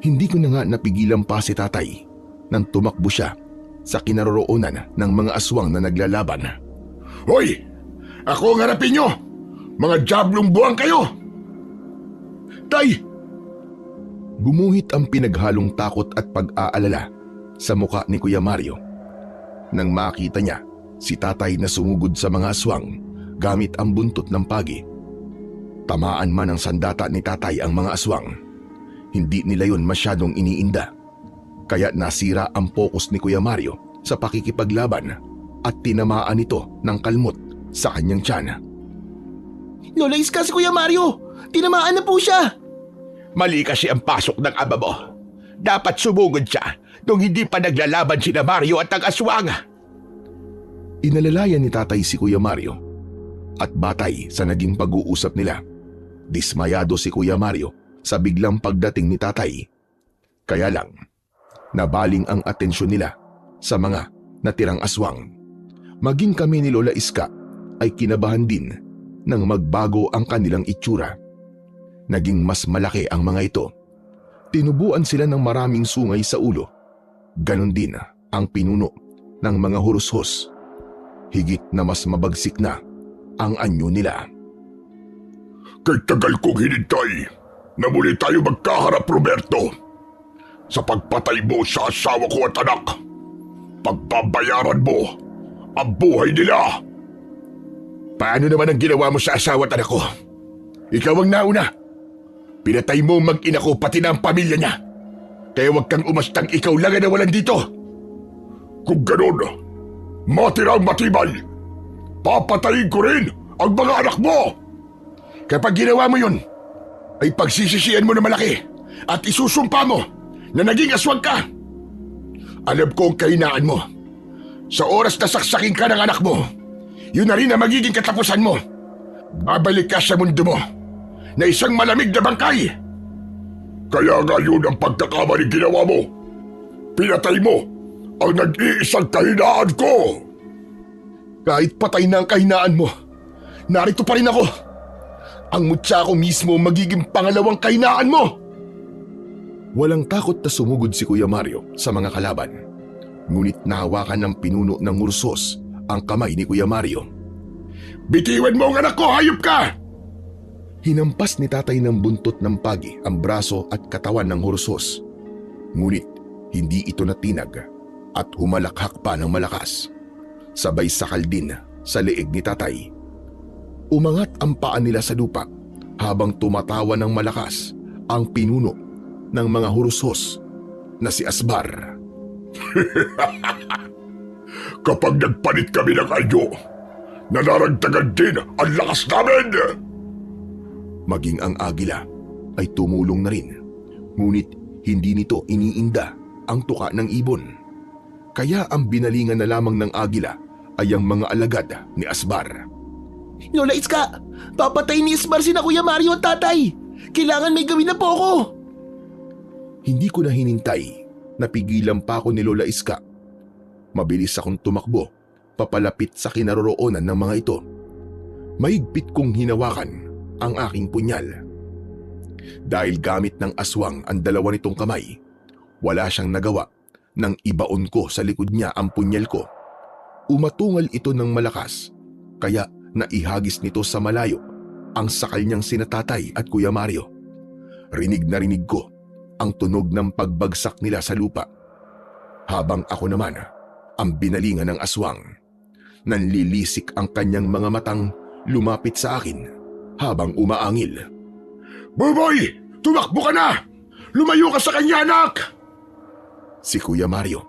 Hindi ko na nga napigilan pa si tatay nang tumakbo siya sa kinaroroonan ng mga aswang na naglalaban. Hoy! Ako ang harapin nyo! Mga diablong buwang kayo! Tay! Gumuhit ang pinaghalong takot at pag-aalala sa muka ni Kuya Mario nang makita niya si tatay na sumugod sa mga aswang gamit ang buntot ng pagi. Tamaan man ng sandata ni tatay ang mga aswang, hindi nila yon masyadong iniinda. Kaya nasira ang focus ni Kuya Mario sa pakikipaglaban at tinamaan ito ng kalmot sa kanyang tiyan. Lola Iska, si Kuya Mario! Tinamaan na po siya! Mali kasi ang pasok ng ama mo. Dapat sumugod siya nung hindi pa naglalaban sina Mario at ang aswang. Inalalayan ni tatay si Kuya Mario at batay sa naging pag-uusap nila, dismayado si Kuya Mario sa biglang pagdating ni tatay. Kaya lang, nabaling ang atensyon nila sa mga natirang aswang. Maging kami ni Lola Iska ay kinabahan din nang magbago ang kanilang itsura. Naging mas malaki ang mga ito. Tinubuan sila ng maraming sungay sa ulo. Ganon din ang pinuno ng mga hurushos. Higit na mas mabagsik na ang anyo nila. Kay tagal kong hinintay na muli tayo magkaharap, Roberto. Sa pagpatay mo sa asawa ko at anak, pagbabayaran mo ang buhay nila. Paano naman ang ginawa mo sa asawa at anak ko? Ikaw ang nauna. Pinatay mo ang mag-ina ko pati na ang pamilya niya. Kaya huwag kang umastang ikaw lang ang nawalan dito. Kung gano'n, matirang matibay, papatayin ko rin ang mga anak mo. Kapag ginawa mo yun, ay pagsisisihan mo na malaki at isusumpa mo na naging aswang ka. Alam ko ang kahinaan mo. Sa oras na saksakin ka ng anak mo, yun na rin ang magiging katapusan mo. Babalik ka sa mundo mo na isang malamig na bangkay. Kaya ngayon ang pagkakamali ginawa mo. Pinatay mo ang nag-iisang kahinaan ko. Kahit patay na ang kahinaan mo, narito pa rin ako. Ang mutya ko mismo magiging pangalawang kahinaan mo. Walang takot na sumugod si Kuya Mario sa mga kalaban. Ngunit nahawakan ng pinuno ng Ursos ang kamay ni Kuya Mario. Bitiwan mo ang anak ko, hayop ka! Hinampas ni tatay ng buntot ng pagi ang braso at katawan ng Ursos. Ngunit hindi ito natinag at humalakhak pa ng malakas. Sabay sakal din sa leeg ni tatay. Umangat ang paa nila sa lupa habang tumatawa ng malakas ang pinuno ng mga Hursos na si Asbar. Kapag nagpalit kami ng anyo, nanaragdagan din ang lakas namin! Maging ang agila ay tumulong na rin. Ngunit hindi nito iniinda ang tuka ng ibon. Kaya ang binalingan na lamang ng agila ay ang mga alagad ni Asbar. Lola Iska, papatay ni Asbar si na Kuya Mario at tatay. Kailangan may gawin na po ako. Hindi ko na hinintay. Napigilan pa ako ni Lola Iska. Mabilis akong tumakbo papalapit sa kinaroroonan ng mga ito. Mahigpit kong hinawakan ang aking punyal. Dahil gamit ng aswang ang dalawa nitong kamay, wala siyang nagawa nang ibaon ko sa likod niya ang punyal ko. Umatungal ito ng malakas, kaya naihagis nito sa malayo ang sakal niyang sina tatay at Kuya Mario. Rinig na rinig ko ang tunog ng pagbagsak nila sa lupa. Habang ako naman ang binalingan ng aswang. Nanlilisik ang kanyang mga matang lumapit sa akin habang umaangil. Buboy! Tumakbo ka na! Lumayo ka sa kanya, anak! Si Kuya Mario,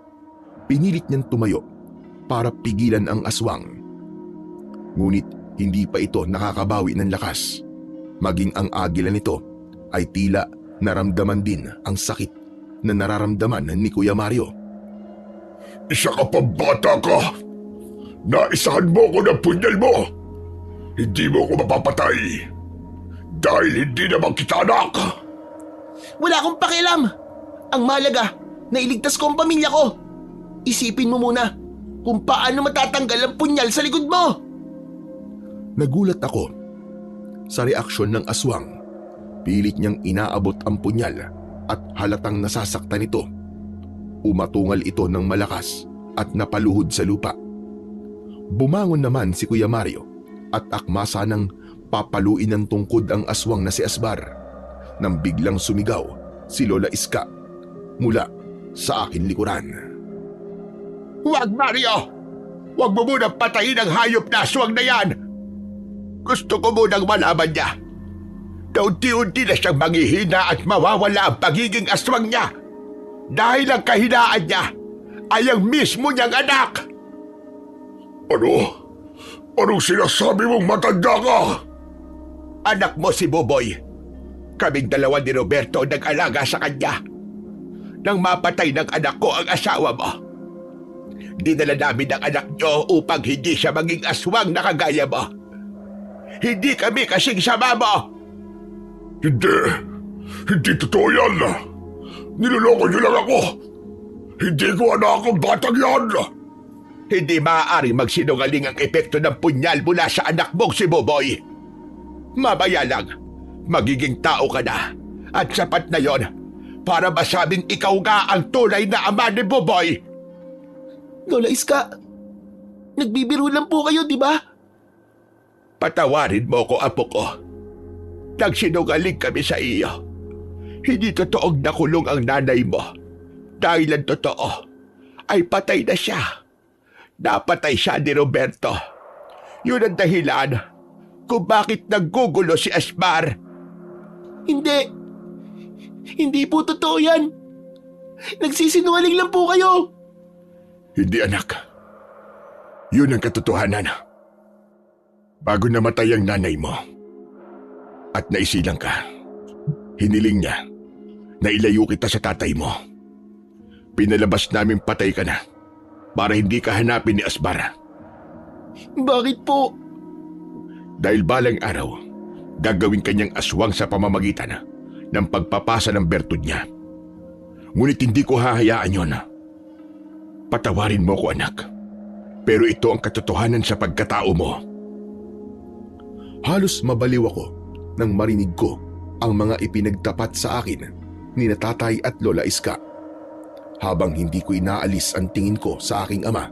pinilit niyang tumayo para pigilan ang aswang. Ngunit hindi pa ito nakakabawi ng lakas. Maging ang agila nito ay tila naramdaman din ang sakit na nararamdaman ni Kuya Mario. Isa ka pang bata ka! Naisahan mo ko ng punyal mo! Hindi mo ko mapapatay! Dahil hindi naman kita anak! Wala akong pakialam. Ang mahalaga, nailigtas ko ang pamilya ko. Isipin mo muna kung paano matatanggal ang punyal sa likod mo. Nagulat ako sa reaksyon ng aswang. Pilit niyang inaabot ang punyal at halatang nasasaktan ito. Umatungal ito ng malakas at napaluhod sa lupa. Bumangon naman si Kuya Mario at akmasa ng papaluin ng tungkod ang aswang na si Asbar nang biglang sumigaw si Lola Iska mula sa akin likuran. Huwag, Mario! Huwag mo munang patayin ang hayop na aswang na yan! Gusto ko munang malaman niya na unti-unti na siyang manghihina at mawawala ang pagiging aswang niya dahil ang kahinaan niya ay ang mismo niyang anak! Ano? Anong sinasabi mong matanda ka? Anak mo si Buboy. Kaming dalawa ni Roberto nag-alaga sa kanya. Nang mapatay ng anak ko ang asawa mo, dinala namin ang anak niyo upang hindi siya maging aswang na kagaya mo. Hindi kami kasing sama mo. Hindi totoo yan. Niloloko niyo lang ako. Hindi ko anak ang batang yan. Hindi maaaring magsinungaling ang epekto ng punyal mula sa anak mong si Buboy. Mamaya lang, magiging tao ka na at sapat na yon para masabing ikaw nga ang tunay na ama ni Buboy. Lola Iska, nagbibiro lang po kayo, di ba? Patawarin mo ko, apo ko. Nagsinungaling kami sa iyo. Hindi totoong nakulong ang nanay mo dahil ang totoo ay patay na siya. Napatay siya ni Roberto. Yun ang dahilan kung bakit naggugulo si Asbar. Hindi. Hindi po totoo yan. Nagsisinungaling lang po kayo. Hindi, anak. Yun ang katotohanan. Bago namatay ang nanay mo at naisilang ka, hiniling niya na ilayo kita sa tatay mo. Pinalabas namin patay ka na para hindi ka hanapin ni Asbar. Bakit po? Dahil balang araw, gagawin kanyang aswang sa pamamagitan ng pagpapasa ng bertud niya. Ngunit hindi ko hahayaan yon. Patawarin mo ko, anak. Pero ito ang katotohanan sa pagkatao mo. Halos mabaliw ako nang marinig ko ang mga ipinagtapat sa akin ni na Tatay at Lola Iska. Habang hindi ko inaalis ang tingin ko sa aking ama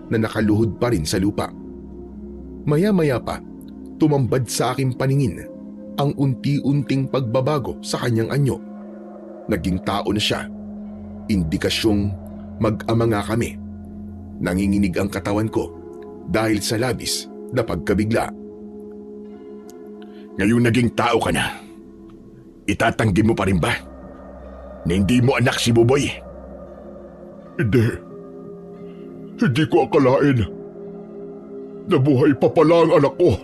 na nakaluhod pa rin sa lupa. Maya-maya pa, tumambad sa aking paningin ang unti-unting pagbabago sa kanyang anyo. Naging tao na siya. Indikasyong mag-ama nga kami. Nanginginig ang katawan ko dahil sa labis na pagkabigla. Ngayong naging tao ka na, itatanggi mo pa rin ba na hindi mo anak si Buboy? Hindi ko akalain na buhay pa pala ang anak ko.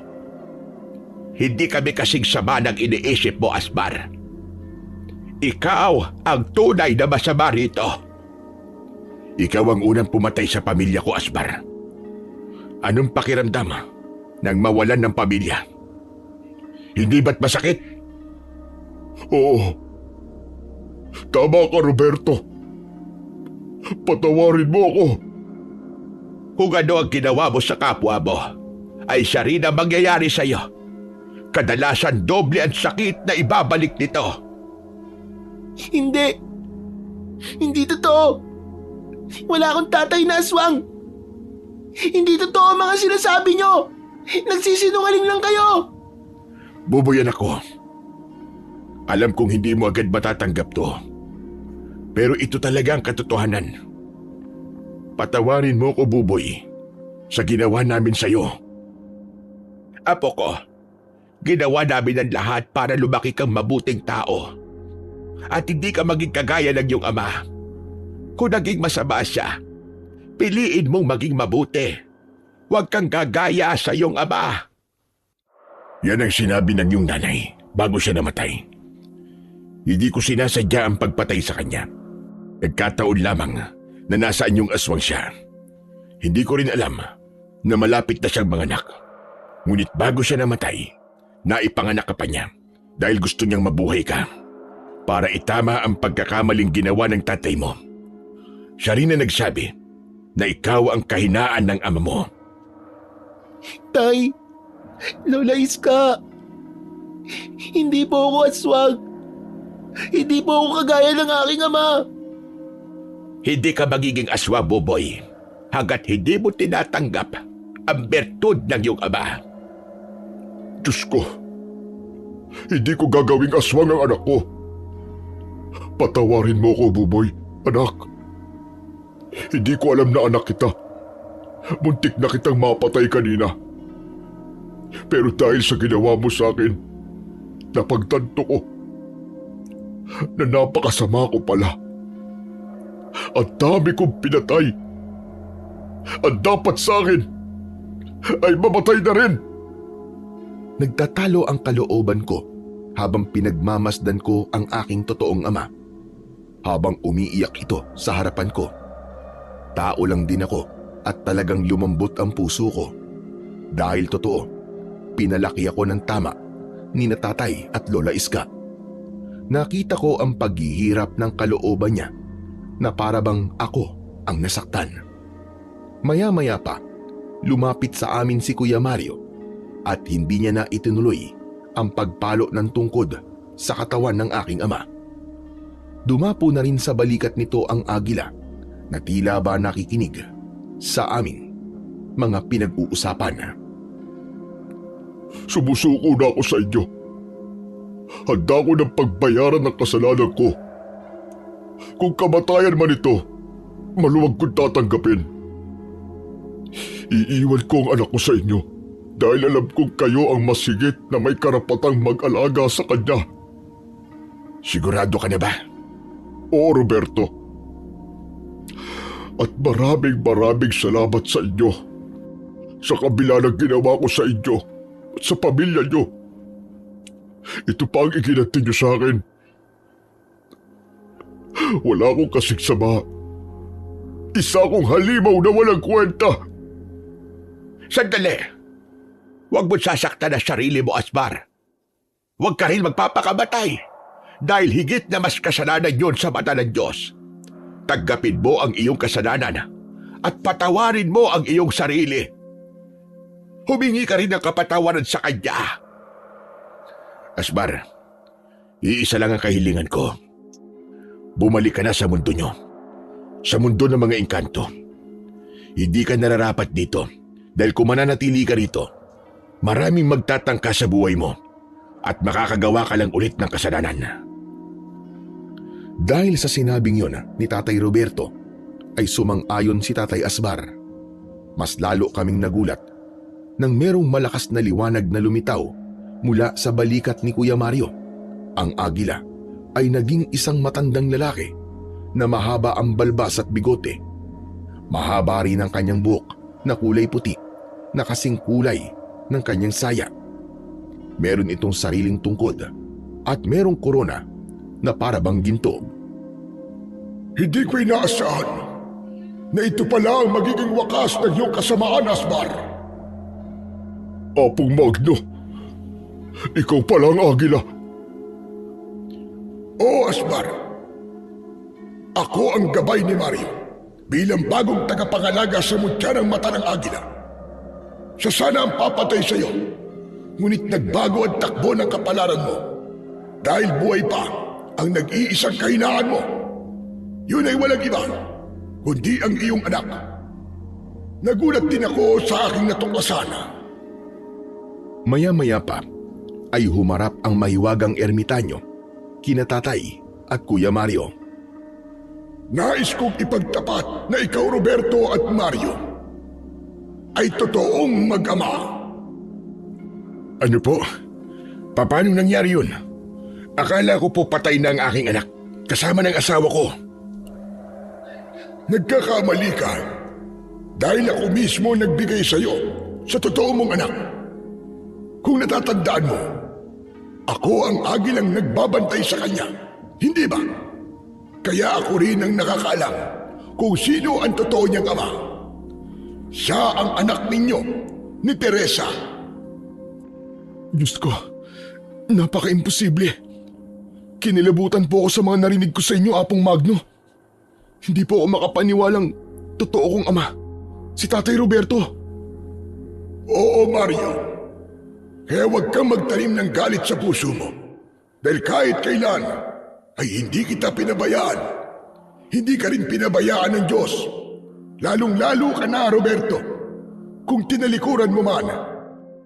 Hindi kami kasing sama ng iniisip mo, Asmar. Ikaw ang tunay na masama rito. Ikaw ang unang pumatay sa pamilya ko, Asmar. Anong pakiramdam nang mawalan ng pamilya? Hindi ba't masakit? Oo. Tama ka, Roberto. Patawarin mo ako. Kung ano ang ginawa mo sa kapwa mo, ay siya rin ang mangyayari sa iyo. Kadalasan doble ang sakit na ibabalik nito. Hindi. Hindi totoo. Wala akong tatay na aswang. Hindi totoo ang mga sinasabi nyo. Nagsisinungaling lang kayo. Bubuyan ako. Alam kong hindi mo agad matatanggap to. Pero ito talaga ang katotohanan. Patawarin mo ko, Buboy, sa ginawa namin sa iyo. Apo ko, ginawa namin ang lahat para lumaki kang mabuting tao. At hindi ka maging kagaya ng iyong ama. Kung naging masama siya, piliin mong maging mabuti. Huwag kang gagaya sa iyong ama. Yan ang sinabi ng iyong nanay bago siya namatay. Hindi ko sinasadya ang pagpatay sa kanya. Nagkataon lamang na nasaan yung aswang siya. Hindi ko rin alam na malapit na siyang manganak. Ngunit bago siya namatay, naipanganak ka pa niya dahil gusto niyang mabuhay ka. Para itama ang pagkakamaling ginawa ng tatay mo. Siya rin na nagsabi na ikaw ang kahinaan ng ama mo. Tay, Lola Iska, hindi po ako aswang. Hindi po ako kagaya ng aking ama. Hindi ka magiging aswang, Buboy, hanggat hindi mo tinatanggap ang bertud ng iyong ama. Diyos ko, hindi ko gagawing aswang ang anak ko. Patawarin mo ko, Buboy, anak. Hindi ko alam na anak kita. Muntik na kitang mapatay kanina. Pero dahil sa ginawa mo sa akin, napagtanto ko na napakasama ko pala. Ang dami kong pinatay. Ang dapat sa akin ay mamatay na rin. Nagtatalo ang kalooban ko habang pinagmamasdan ko ang aking totoong ama. Habang umiiyak ito sa harapan ko. Tao lang din ako at talagang lumambot ang puso ko. Dahil totoo, pinalaki ako ng tama ni na Tatay at Lola Iska. Nakita ko ang paghihirap ng kalooban niya na para bang ako ang nasaktan. Maya-maya pa, lumapit sa amin si Kuya Mario at hindi niya na itinuloy ang pagpalo ng tungkod sa katawan ng aking ama. Dumapo na rin sa balikat nito ang agila na tila ba nakikinig sa aming mga pinag-uusapan. Sumusuko na ako sa inyo. Handa ko ng pagbayaran ng kasalanan ko. Kung kamatayan man ito, maluwag kong tatanggapin. Iiwan ko ang anak ko sa inyo dahil alam kong kayo ang mas higit na may karapatang mag-alaga sa kanya. Sigurado ka na ba? Oo, Roberto. At maraming salamat sa inyo. Sa kabila ng ginawa ko sa inyo at sa pamilya nyo. Ito pa ang iginanti nyo sa akin. Wala akong kasing sama. Isa akong halimaw na walang kwenta. Sandali! Huwag mo sasaktan ang sarili mo, Asmar. Huwag ka rin magpapakamatay. dahil higit na mas kasalanan yon sa mata ng Diyos. Tanggapin mo ang iyong kasalanan at patawarin mo ang iyong sarili. Humingi ka rin ng kapatawaran sa Kanya. Asmar, iisa lang ang kahilingan ko. Bumalik ka na sa mundo nyo. Sa mundo ng mga engkanto. Hindi ka nararapat dito dahil kung mananatili ka rito, maraming magtatangka sa buhay mo at makakagawa ka lang ulit ng kasalanan. Dahil sa sinabing yon ni Tatay Roberto, ay sumang-ayon si Tatay Asbar. Mas lalo kaming nagulat nang merong malakas na liwanag na lumitaw mula sa balikat ni Kuya Mario. Ang agila ay naging isang matandang lalaki na mahaba ang balbas at bigote. Mahaba rin ang kanyang buhok na kulay puti na kasing kulay ng kanyang saya. Meron itong sariling tungkod at merong korona na para bang ginto. Hindi ko inaasahan na ito pala ang magiging wakas ng iyong kasamaan, Asmar. Apong Magno, ikaw pala ang agila. Oo, Asmar. Ako ang gabay ni Mario bilang bagong tagapangalaga sa mutya ng mata ng agila. Siya sana ang papatay sa iyo, ngunit nagbago ang takbo ng kapalaran mo dahil buhay pa ang nag-iisang kahinaan mo. Yun ay walang iba, kundi ang iyong anak. Nagulat din ako sa aking natuklasan. Maya-maya pa ay humarap ang mahiwagang ermitanyo, kina Tatay at Kuya Mario. Nais kong ipagtapat na ikaw, Roberto at Mario, ay totoong mag-ama. Ano po? Paano nangyari yun? Akala ko po patay na ang aking anak, kasama ng asawa ko. Nagkakamali ka dahil ako mismo nagbigay sa iyo sa totoo mong anak. Kung natatandaan mo, ako ang agilang nagbabantay sa kanya, hindi ba? Kaya ako rin ang nakakaalam kung sino ang totoo niyang ama. Siya ang anak ninyo, ni Teresa. Diyos ko, napaka-imposible. Kinilabutan po ako sa mga narinig ko sa inyo, Apong Magno. Hindi po ako makapaniwalang totoo kong ama, si Tatay Roberto. Oo, Mario. Kaya huwag kang magtanim ng galit sa puso mo. Dahil kahit kailan ay hindi kita pinabayaan. Hindi ka rin pinabayaan ng Diyos. Lalong-lalo ka na, Roberto. Kung tinalikuran mo man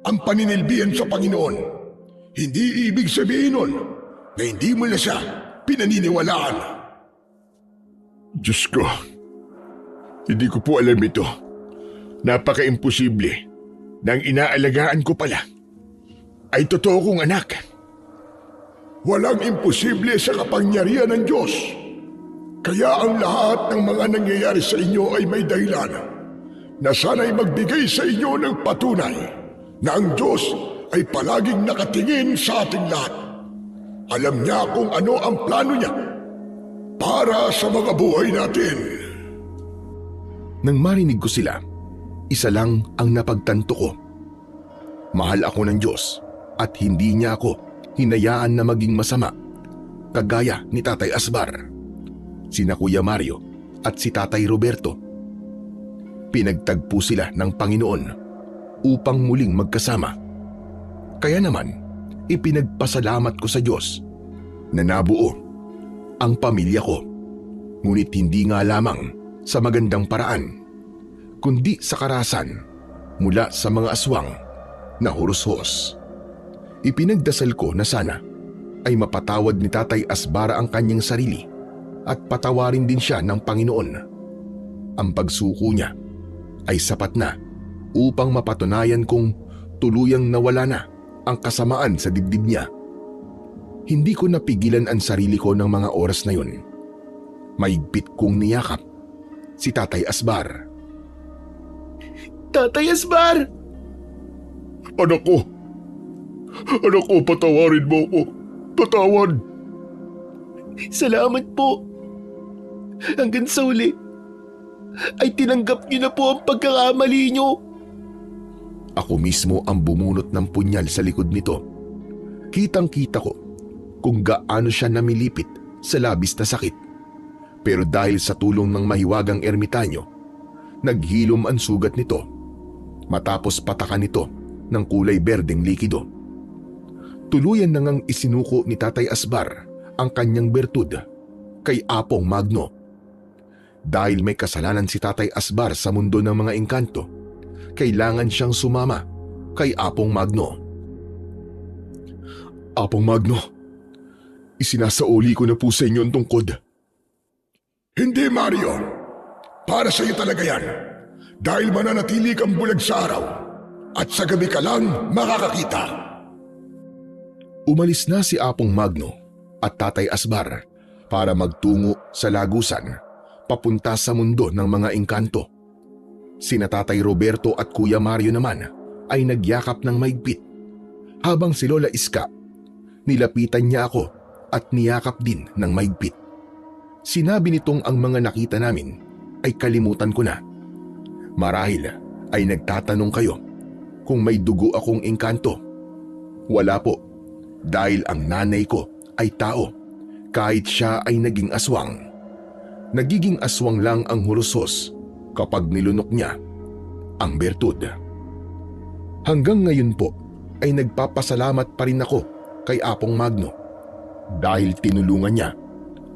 ang paninilbihan sa Panginoon, hindi ibig sabihin nun na hindi mo na siya pinaniniwalaan. Diyos ko, hindi ko po alam ito. Napaka-imposible na ang inaalagaan ko pala ay totoo kong anak. Walang imposible sa kapangyarihan ng Diyos. Kaya ang lahat ng mga nangyayari sa inyo ay may dahilan na sana'y magbigay sa inyo ng patunay na ang Diyos ay palaging nakatingin sa ating lahat. Alam niya kung ano ang plano niya para sa mga buhay natin. Nang marinig ko sila, isa lang ang napagtanto ko. Mahal ako ng Diyos at hindi niya ako hinayaan na maging masama, kagaya ni Tatay Asbar, sina Kuya Mario at si Tatay Roberto. Pinagtagpo sila ng Panginoon upang muling magkasama. Kaya naman, ipinagpasalamat ko sa Diyos na nabuo ang pamilya ko, ngunit hindi nga lamang sa magandang paraan, kundi sa karahasan mula sa mga aswang na huros-hos. Ipinagdasal ko na sana ay mapatawad ni Tatay Asbara ang kanyang sarili at patawarin din siya ng Panginoon. Ang pagsuko niya ay sapat na upang mapatunayan kong tuluyang nawala na ang kasamaan sa dibdib niya. Hindi ko napigilan ang sarili ko ng mga oras na yun. Mahigpit kong niyakap si Tatay Asbar. Tatay Asbar! Anak ko, patawarin mo ako. Patawad. Salamat po. Hanggang sa uli, ay tinanggap niyo na po ang pagkakamali niyo. Ako mismo ang bumunot ng punyal sa likod nito. Kitang-kita ko kung gaano siya namilipit sa labis na sakit. Pero dahil sa tulong ng mahiwagang ermitanyo, naghilom ang sugat nito matapos patakan nito ng kulay berdeng likido. Tuluyan na ngang isinuko ni Tatay Asbar ang kanyang bertud kay Apong Magno. Dahil may kasalanan si Tatay Asbar sa mundo ng mga engkanto, kailangan siyang sumama kay Apong Magno. Apong Magno, isinasauli ko na po sa inyo ang tungkod. Hindi, Mario. Para sa iyo talaga yan. Dahil mananatili kang bulag sa araw at sa gabi ka lang makakakita. Umalis na si Apong Magno at Tatay Asbar para magtungo sa lagusan papunta sa mundo ng mga engkanto. Sina Tatay Roberto at Kuya Mario naman ay nagyakap ng maigpit, habang si Lola Iska nilapitan niya ako at niyakap din ng maigpit. Sinabi nitong ang mga nakita namin ay kalimutan ko na. Marahil ay nagtatanong kayo kung may dugo akong engkanto. Wala po, dahil ang nanay ko ay tao kahit siya ay naging aswang. Nagiging aswang lang ang hurusos kapag nilunok niya ang bertud. Hanggang ngayon po ay nagpapasalamat pa rin ako kay Apong Magno dahil tinulungan niya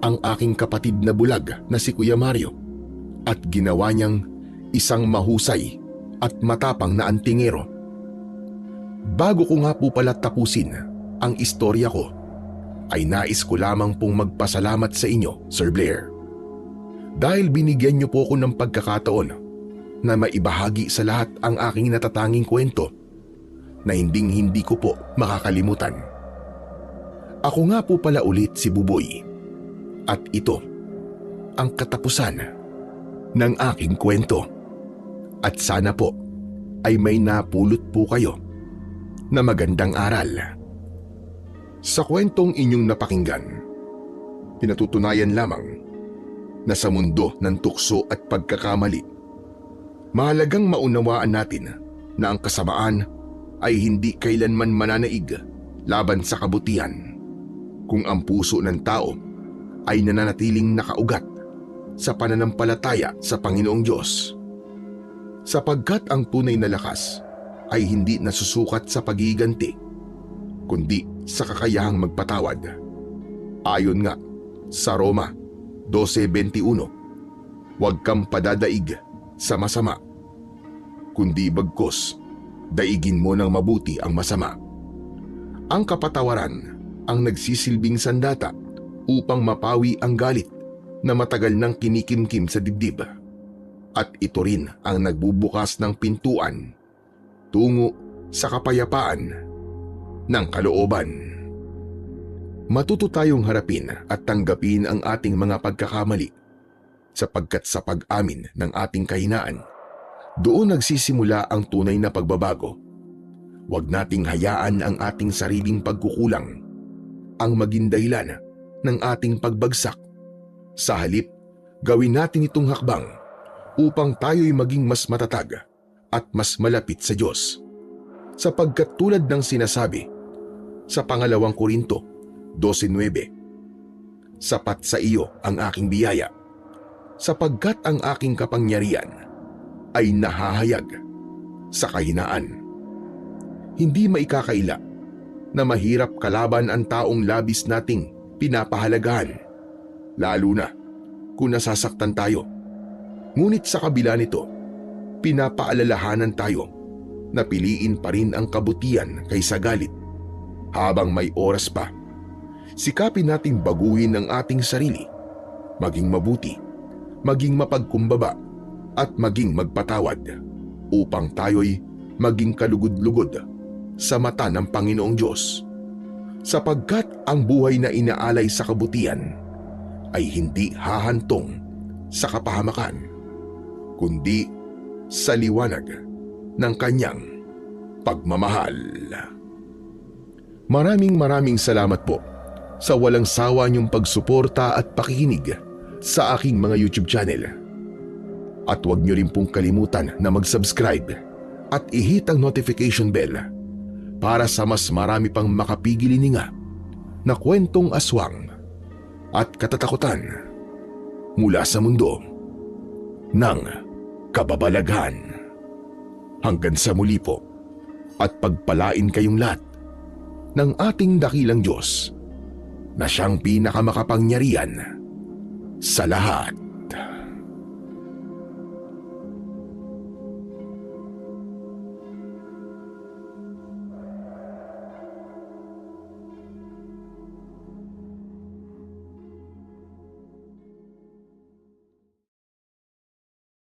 ang aking kapatid na bulag na si Kuya Mario at ginawa niyang isang mahusay at matapang na antingero. Bago ko nga po pala tapusin ang istorya ko, ay nais ko lamang pong magpasalamat sa inyo, Sir Blair. Dahil binigyan niyo po ako ng pagkakataon na maibahagi sa lahat ang aking natatanging kwento na hindi ko po makakalimutan. Ako nga po pala ulit si Buboy. At ito ang katapusan ng aking kwento. At sana po ay may napulot po kayo na magandang aral. Sa kwentong inyong napakinggan, pinatutunayan lamang na sa mundo ng tukso at pagkakamali, mahalagang maunawaan natin na ang kasamaan ay hindi kailanman mananaig laban sa kabutihan kung ang puso ng tao ay nananatiling nakaugat sa pananampalataya sa Panginoong Diyos. Sapagkat ang tunay na lakas ay hindi nasusukat sa pagiganti, kundi sa kakayahang magpatawad. Ayon nga sa Roma 12:21, huwag kang padadaig sa masama, kundi bagkus daigin mo ng mabuti ang masama. Ang kapatawaran ang nagsisilbing sandata upang mapawi ang galit na matagal nang kinikimkim sa dibdib. At ito rin ang nagbubukas ng pintuan tungo sa kapayapaan ng kalooban. Matuto tayong harapin at tanggapin ang ating mga pagkakamali, sapagkat sa pag-amin ng ating kahinaan, doon nagsisimula ang tunay na pagbabago. Huwag nating hayaan ang ating sariling pagkukulang ang maging dahilan ng ating pagbagsak. Sa halip, gawin natin itong hakbang upang tayo'y maging mas matatag at mas malapit sa Diyos. Sapagkat tulad ng sinasabi sa 2 Korinto 12:9, sapat sa iyo ang aking biyaya, sapagkat ang aking kapangyarihan ay nahahayag sa kahinaan. Hindi maikakaila na mahirap kalaban ang taong labis nating pinapahalagahan, lalo na kung nasasaktan tayo. Ngunit sa kabila nito, pinapaalalahanan tayo na piliin pa rin ang kabutihan kaysa galit. Habang may oras pa, sikapin nating baguhin ang ating sarili, maging mabuti, maging mapagkumbaba, at maging magpatawad upang tayo'y maging kalugod-lugod sa mata ng Panginoong Diyos. Sapagkat ang buhay na inaalay sa kabutihan ay hindi hahantong sa kapahamakan, kundi sa liwanag ng kanyang pagmamahal. Maraming salamat po sa walang sawa niyong pagsuporta at pakikinig sa aking mga YouTube channel. At huwag niyo rin pong kalimutan na mag-subscribe at i-hit ang notification bell para sa mas marami pang makapigil hininga na kwentong aswang at katatakutan mula sa mundo ng kababalaghan. Hanggang sa muli po at pagpalain kayong lahat ng ating dakilang Diyos na siyang pinakamakapangyarihan sa lahat.